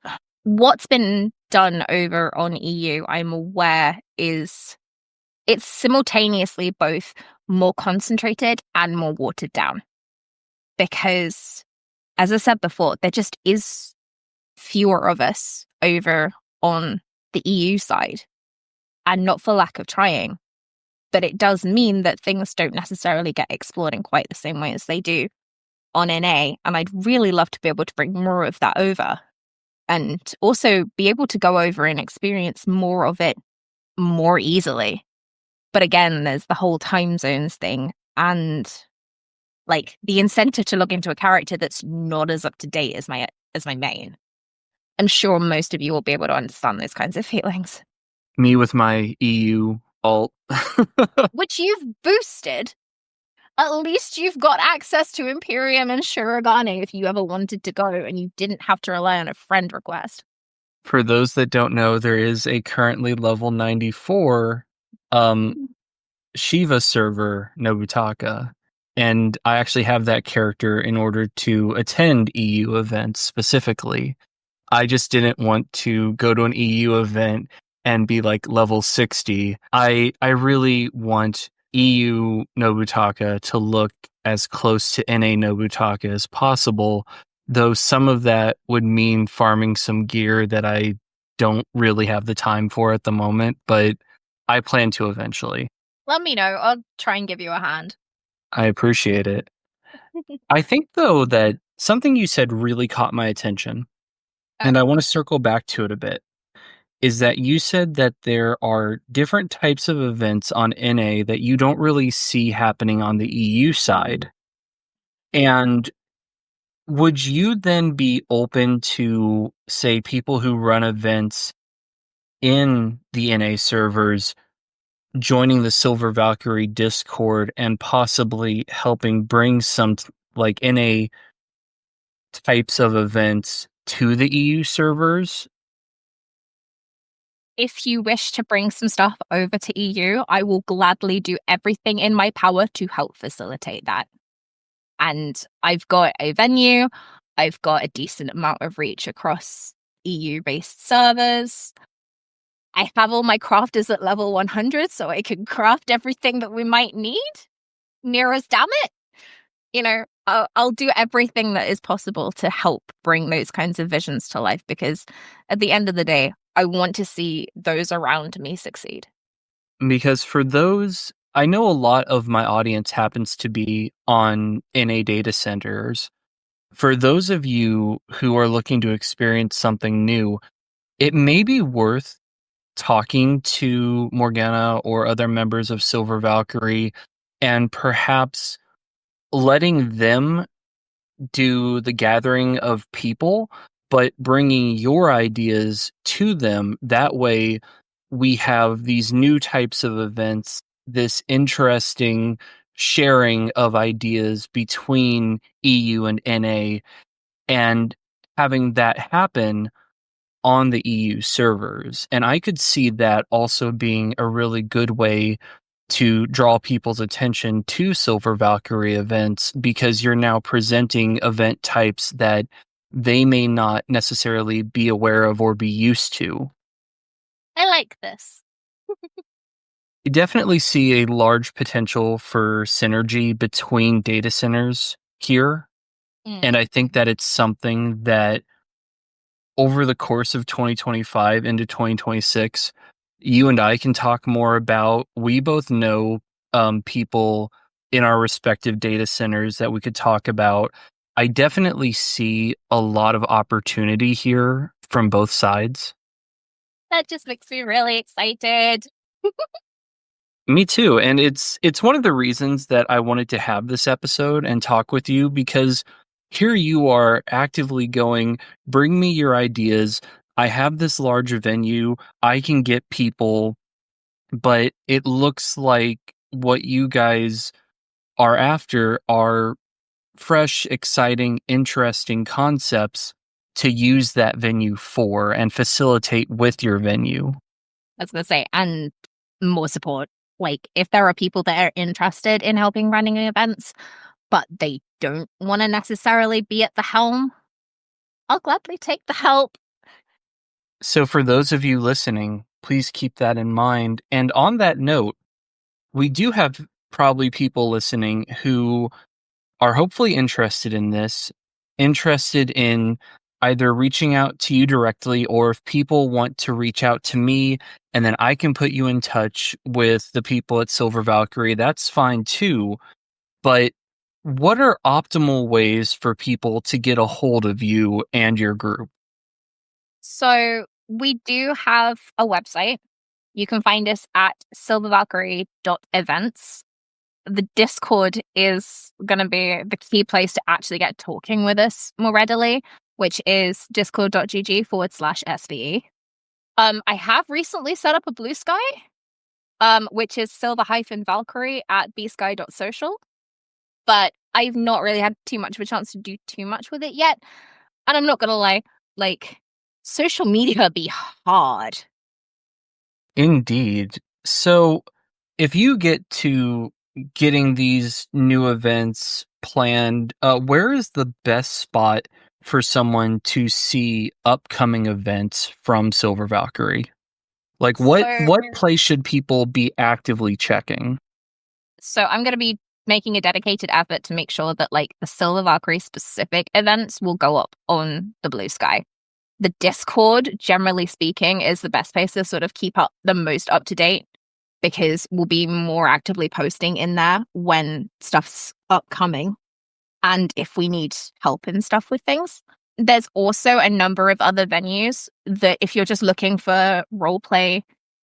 what's been done over on EU, I'm aware, is it's simultaneously both more concentrated and more watered down. Because, as I said before, there just is fewer of us over on the EU side, and not for lack of trying, but it does mean that things don't necessarily get explored in quite the same way as they do on NA, and I'd really love to be able to bring more of that over and also be able to go over and experience more of it more easily. But again, there's the whole time zones thing and like the incentive to log into a character that's not as up to date as my main. I'm sure most of you will be able to understand those kinds of feelings. Me with my EU alt. Which you've boosted. At least you've got access to Imperium and Shirogane if you ever wanted to go and you didn't have to rely on a friend request. For those that don't know, there is a currently level 94 Shiva server, Nobutaka. And I actually have that character in order to attend EU events specifically. I just didn't want to go to an EU event and be like level 60. I really want EU Nobutaka to look as close to NA Nobutaka as possible, though some of that would mean farming some gear that I don't really have the time for at the moment, but I plan to eventually. Let me know. I'll try and give you a hand. I appreciate it. I think, though, that something you said really caught my attention, and I want to circle back to it a bit, is that you said that there are different types of events on NA that you don't really see happening on the EU side. And would you then be open to, say, people who run events in the NA servers joining the Silver Valkyrie Discord and possibly helping bring some like NA types of events to the EU servers? if you wish to bring some stuff over to EU, I will gladly do everything in my power to help facilitate that. And I've got a venue, I've got a decent amount of reach across EU-based servers. I have all my crafters at level 100, so I can craft everything that we might need. Near us, damn it! You know, I'll do everything that is possible to help bring those kinds of visions to life, because at the end of the day, I want to see those around me succeed. Because for those, I know a lot of my audience happens to be on NA data centers. For those of you who are looking to experience something new, it may be worth talking to Morgana or other members of Silver Valkyrie and perhaps letting them do the gathering of people, but bringing your ideas to them. That way, we have these new types of events, this interesting sharing of ideas between EU and NA, and having that happen on the EU servers. And I could see that also being a really good way to draw people's attention to Silver Valkyrie events, because you're now presenting event types that they may not necessarily be aware of or be used to. I like this. I definitely see a large potential for synergy between data centers here. And I think that it's something that over the course of 2025 into 2026, you and I can talk more about. We both know people in our respective data centers that we could talk about. I definitely see a lot of opportunity here from both sides. That just makes me really excited. Me too. And it's one of the reasons that I wanted to have this episode and talk with you, because here you are actively going, bring me your ideas. I have this large venue. I can get people, but it looks like what you guys are after are fresh, exciting, interesting concepts to use that venue for and facilitate with your venue. I was going to say, and more support. Like, if there are people that are interested in helping running events, but they don't want to necessarily be at the helm, I'll gladly take the help. So for those of you listening, please keep that in mind. And on that note, we do have probably people listening who are hopefully interested in this, interested in either reaching out to you directly, or if people want to reach out to me and then I can put you in touch with the people at Silver Valkyrie, that's fine too. But what are optimal ways for people to get a hold of you and your group? So we do have a website. You can find us at silvervalkyrie.events. The Discord is going to be the key place to actually get talking with us more readily, which is discord.gg/SVE. I have recently set up a Blue Sky, which is silver-valkyrie at bsky.social, but I've not really had too much of a chance to do too much with it yet. And I'm not going to lie, like, social media be hard. Indeed. So if you get to getting these new events planned, where is the best spot for someone to see upcoming events from Silver Valkyrie? Like what place should people be actively checking? So I'm going to be making a dedicated effort to make sure that, like, the Silver Valkyrie specific events will go up on the Blue Sky. The Discord, generally speaking, is the best place to sort of keep up the most up to date, because we'll be more actively posting in there when stuff's upcoming and if we need help and stuff with things. There's also a number of other venues that, if you're just looking for roleplay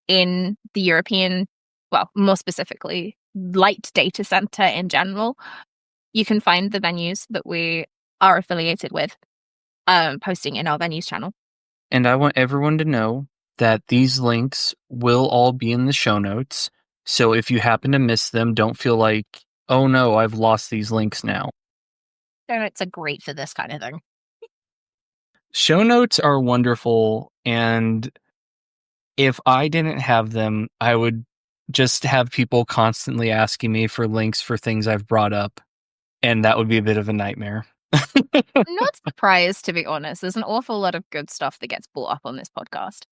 in the European, well, more specifically, light data center in general, you can find the venues that we are affiliated with posting in our venues channel. And I want everyone to know that these links will all be in the show notes. So if you happen to miss them, don't feel like, oh no, I've lost these links now. Show notes are great for this kind of thing. Show notes are wonderful, and if I didn't have them, I would just have people constantly asking me for links for things I've brought up, and that would be a bit of a nightmare. I'm not surprised, to be honest. There's an awful lot of good stuff that gets brought up on this podcast.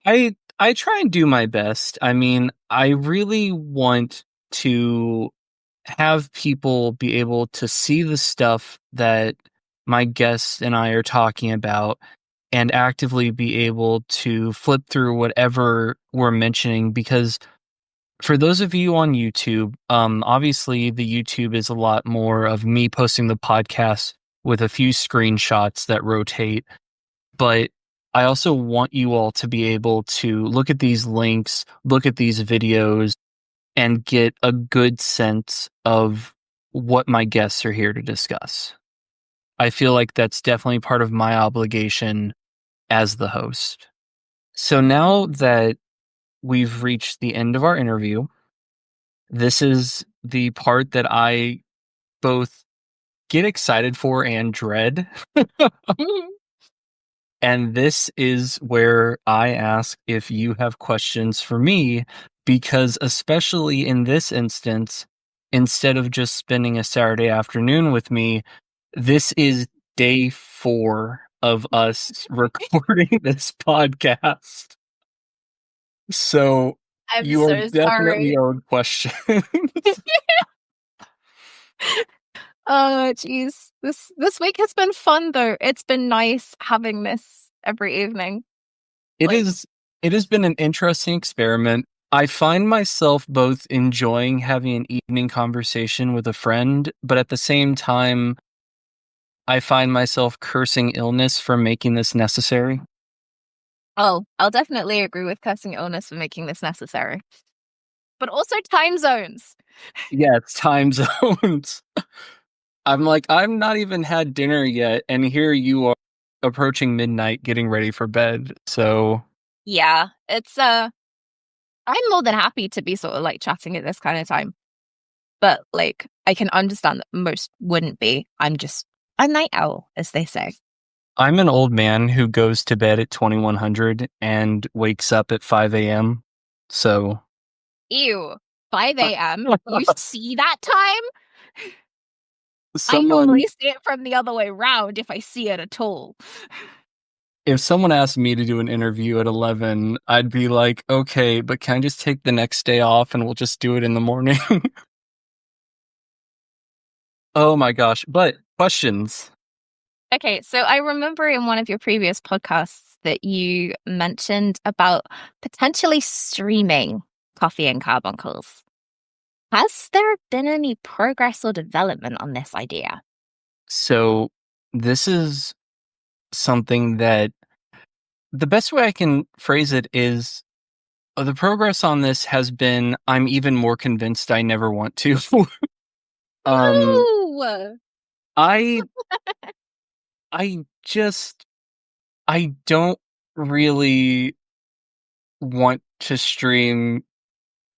I try and do my best. I mean, I really want to have people be able to see the stuff that my guests and I are talking about and actively be able to flip through whatever we're mentioning, because for those of you on YouTube, obviously the YouTube is a lot more of me posting the podcast with a few screenshots that rotate, but I also want you all to be able to look at these links, look at these videos, and get a good sense of what my guests are here to discuss. I feel like that's definitely part of my obligation as the host. So now that we've reached the end of our interview, this is the part that I both get excited for and dread. And this is where I ask if you have questions for me, because especially in this instance, instead of just spending a Saturday afternoon with me, this is day 4 of us recording this podcast. So I'm you are so definitely sorry. owed questions. Oh, jeez. This week has been fun, though. It's been nice having this every evening. It Like- has been an interesting experiment. I find myself both enjoying having an evening conversation with a friend, but at the same time, I find myself cursing illness for making this necessary. Oh, I'll definitely agree with cursing illness for making this necessary. But also time zones. Yeah, it's time zones. I'm like, I've not even had dinner yet, and here you are approaching midnight getting ready for bed. So Yeah, it's I'm more than happy to be sort of like chatting at this kind of time. But like I can understand that most wouldn't be. I'm just a night owl, as they say. I'm an old man who goes to bed at 2100 and wakes up at 5 a.m. So Ew. 5 a.m. You see that time? I someone, normally see it from the other way around if I see it at all. if someone asked me to do an interview at 11, I'd be like, okay, but can I just take the next day off and we'll just do it in the morning? Oh my gosh. But questions. Okay, so I remember in one of your previous podcasts that you mentioned about potentially streaming Coffee and Carbuncles. Has there been any progress or development on this idea? So this is something that the best way I can phrase it is the progress on this has been I'm even more convinced I never want to. No! I just I don't really want to stream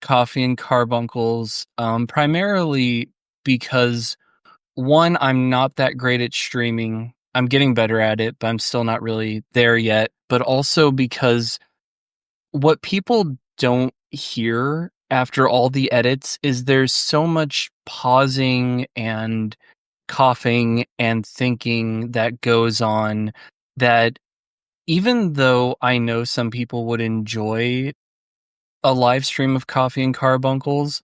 Coffee and Carbuncles, primarily because one, I'm not that great at streaming. I'm getting better at it, but I'm still not really there yet. But also because what people don't hear after all the edits is there's so much pausing and coughing and thinking that goes on that even though I know some people would enjoy a live stream of Coffee and Carbuncles,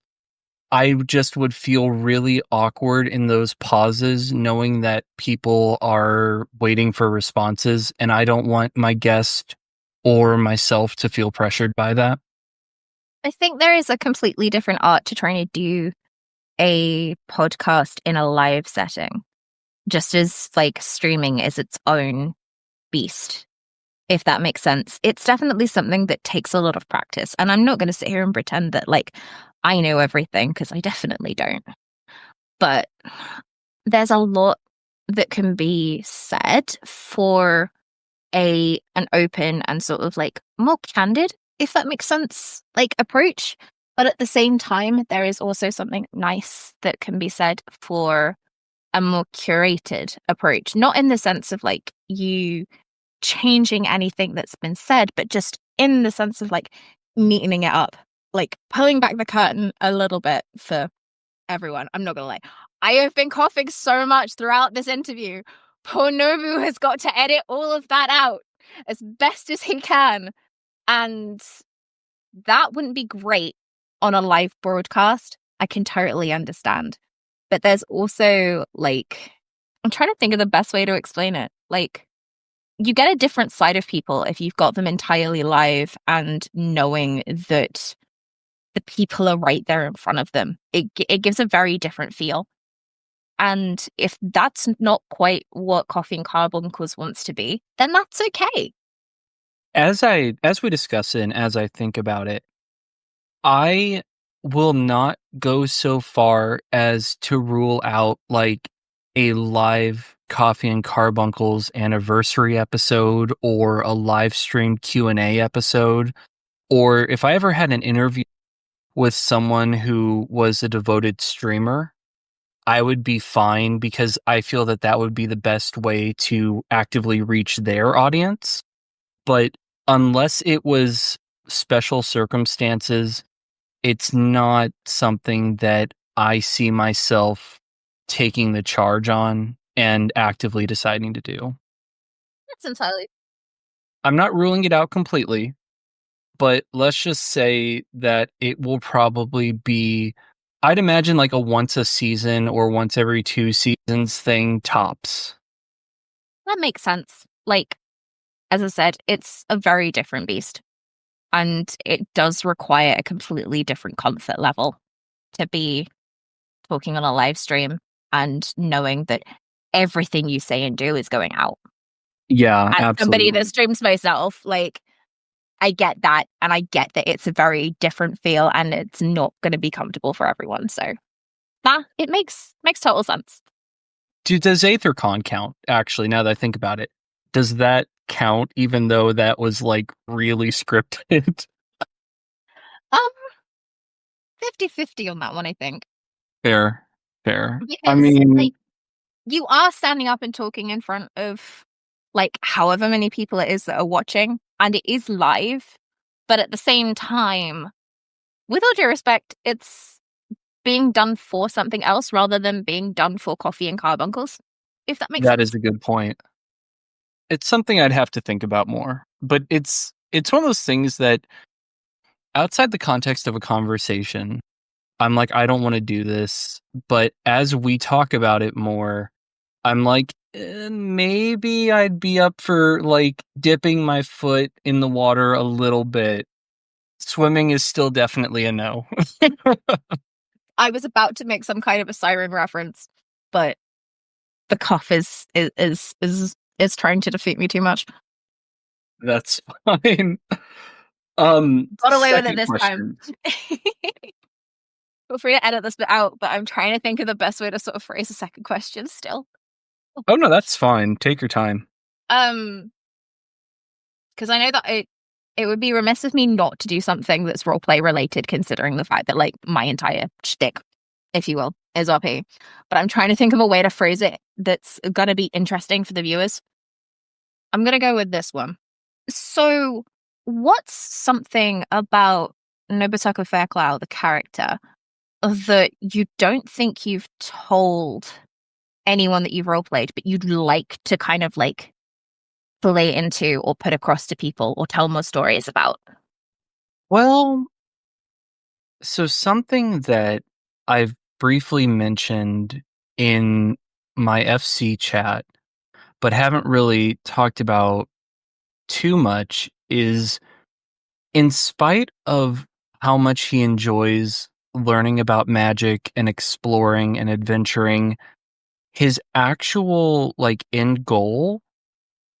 I just would feel really awkward in those pauses, knowing that people are waiting for responses, and I don't want my guest or myself to feel pressured by that. I think there is a completely different art to trying to do a podcast in a live setting, just as like streaming is its own beast, if that makes sense. It's definitely something that takes a lot of practice. And I'm not going to sit here and pretend that like I know everything, because I definitely don't. But there's a lot that can be said for an open and sort of like more candid, if that makes sense, like approach. But at the same time, there is also something nice that can be said for a more curated approach, not in the sense of like you changing anything that's been said, but just in the sense of like neatening it up, like pulling back the curtain a little bit for everyone. I'm not gonna lie. I have been coughing so much throughout this interview. Poor Nobu has got to edit all of that out as best as he can. And that wouldn't be great on a live broadcast. I can totally understand. But there's also like, I'm trying to think of the best way to explain it. Like, you get a different side of people if you've got them entirely live and knowing that the people are right there in front of them. It gives a very different feel. And if that's not quite what Coffee and Carbuncles wants to be, then that's okay. As we discuss it and as I think about it, I will not go so far as to rule out like a live Coffee and Carbuncles anniversary episode or a live stream Q&A episode, or if I ever had an interview with someone who was a devoted streamer, I would be fine because I feel that that would be the best way to actively reach their audience. But unless it was special circumstances, it's not something that I see myself taking the charge on and actively deciding to do. That's entirely. I'm not ruling it out completely, but let's just say that it will probably be, I'd imagine like a once a season or once every 2 seasons thing tops. That makes sense. Like, as I said, it's a very different beast. And it does require a completely different comfort level to be talking on a live stream and knowing that everything you say and do is going out. Yeah, As absolutely. somebody that streams myself, like, I get that, and I get that it's a very different feel and it's not going to be comfortable for everyone. So, it makes total sense. Does AetherCon count, actually, now that I think about it? Does that count even though that was like really scripted? 50-50 on that one, I think. Fair. Because, I mean, like, you are standing up and talking in front of like however many people it is that are watching, and it is live, but at the same time, with all due respect, it's being done for something else rather than being done for Coffee and Carbuncles, if that makes that sense. is a good point. It's something I'd have to think about more, but it's one of those things that outside the context of a conversation, I'm like, I don't want to do this, but as we talk about it more, I'm like, maybe I'd be up for like dipping my foot in the water a little bit. Swimming is still definitely a no. I was about to make some kind of a siren reference, but the cough is trying to defeat me too much. That's fine. Got away with it Second this question. time. Feel free to edit this bit out, but I'm trying to think of the best way to sort of phrase a second question still. Oh no, that's fine. Take your time. Because I know that it would be remiss of me not to do something that's roleplay related, considering the fact that like my entire shtick, if you will, is RP. But I'm trying to think of a way to phrase it that's gonna be interesting for the viewers. I'm gonna go with this one. So, what's something about Nobutaka Fairclough, the character, that you don't think you've told anyone that you've roleplayed, but you'd like to kind of like play into or put across to people or tell more stories about? Well, so something that I've briefly mentioned in my FC chat, but haven't really talked about too much is in spite of how much he enjoys learning about magic and exploring and adventuring, his actual like end goal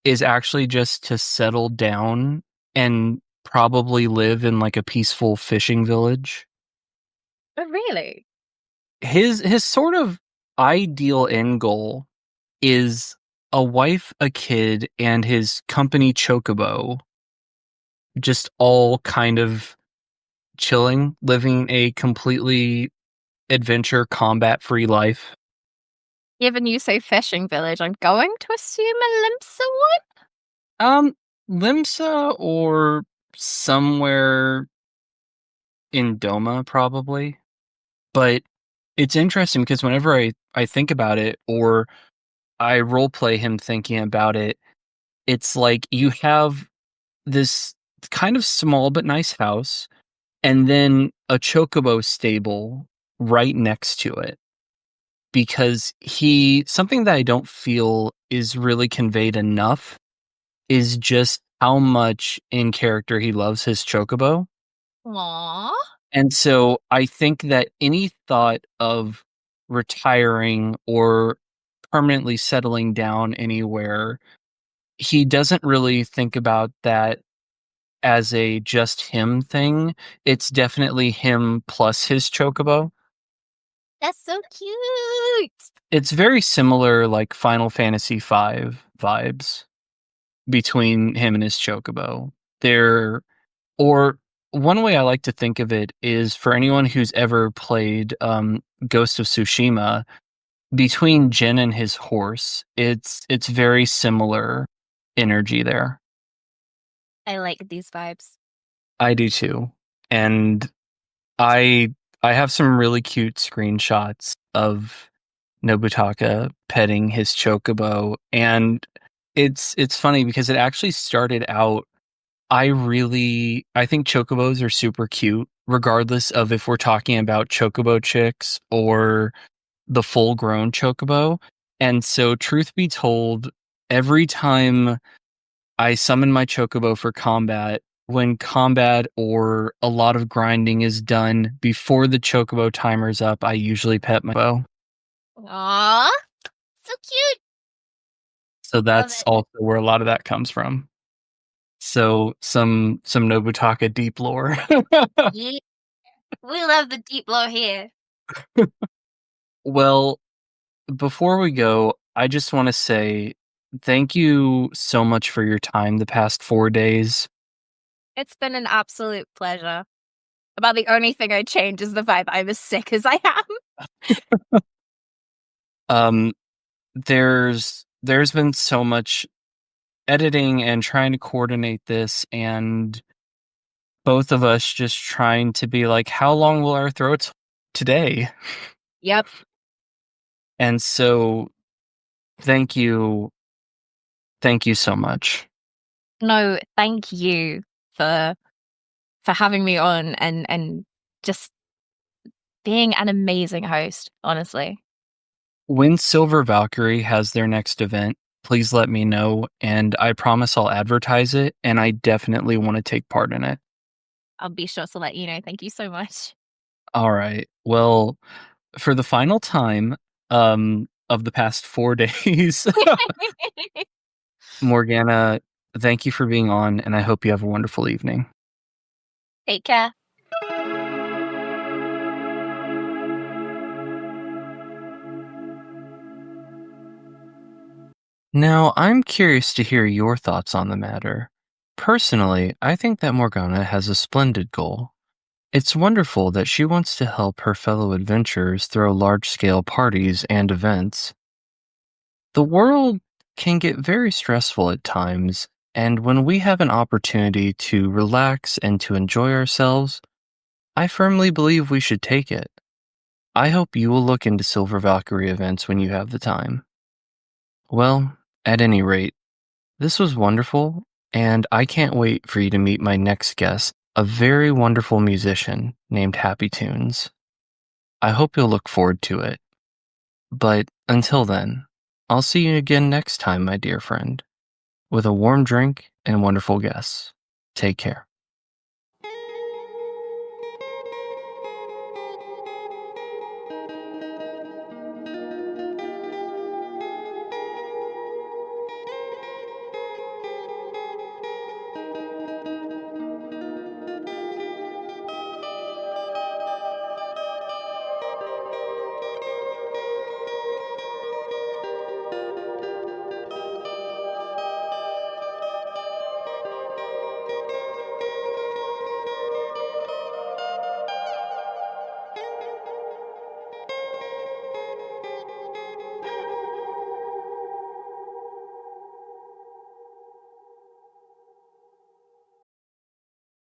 is actually just to settle down and probably live in like a peaceful fishing village. Oh, really? His sort of ideal end goal is a wife, a kid, and his company chocobo, just all kind of chilling, living a completely adventure combat free life. Given you say fishing village, I'm going to assume a Limsa one? Limsa or somewhere in Doma, probably. But it's interesting because whenever I think about it, or I roleplay him thinking about it, it's like you have this kind of small but nice house, and then a chocobo stable right next to it. Because something that I don't feel is really conveyed enough is just how much in character he loves his chocobo. Aww. And so I think that any thought of retiring or permanently settling down anywhere, he doesn't really think about that as a just him thing. It's definitely him plus his chocobo. That's so cute. It's very similar, like Final Fantasy V vibes between him and his chocobo. Or one way I like to think of it is for anyone who's ever played Ghost of Tsushima, between Jin and his horse, it's very similar energy there. I like these vibes. I do too. And I have some really cute screenshots of Nobutaka petting his chocobo, and it's funny because it actually started out I think chocobos are super cute, regardless of if we're talking about chocobo chicks or the full grown chocobo. And so, truth be told, every time I summon my chocobo for combat, when combat or a lot of grinding is done before the chocobo timer's up, I usually pet my bow. Aww. So cute. So that's also where a lot of that comes from. So some Nobutaka deep lore. Yeah. We love the deep lore here. Well, before we go, I just want to say thank you so much for your time the past 4 days. It's been an absolute pleasure. About the only thing I'd change is the vibe. I'm as sick as I am. There's been so much editing and trying to coordinate this, and both of us just trying to be like, how long will our throats today? Yep. And so thank you so much. No, thank you for having me on and just being an amazing host, honestly. When Silver Valkyrie has their next event, please let me know, and I promise I'll advertise it, and I definitely want to take part in it. I'll be sure to let you know. Thank you so much. All right. Well, for the final time of the past 4 days, Morgana, thank you for being on, and I hope you have a wonderful evening. Take care. Now, I'm curious to hear your thoughts on the matter. Personally, I think that Morgana has a splendid goal. It's wonderful that she wants to help her fellow adventurers throw large-scale parties and events. The world can get very stressful at times, and when we have an opportunity to relax and to enjoy ourselves, I firmly believe we should take it. I hope you will look into Silver Valkyrie events when you have the time. Well, at any rate, this was wonderful, and I can't wait for you to meet my next guest, a very wonderful musician named Happy Tunes. I hope you'll look forward to it. But until then, I'll see you again next time, my dear friend, with a warm drink and wonderful guests. Take care.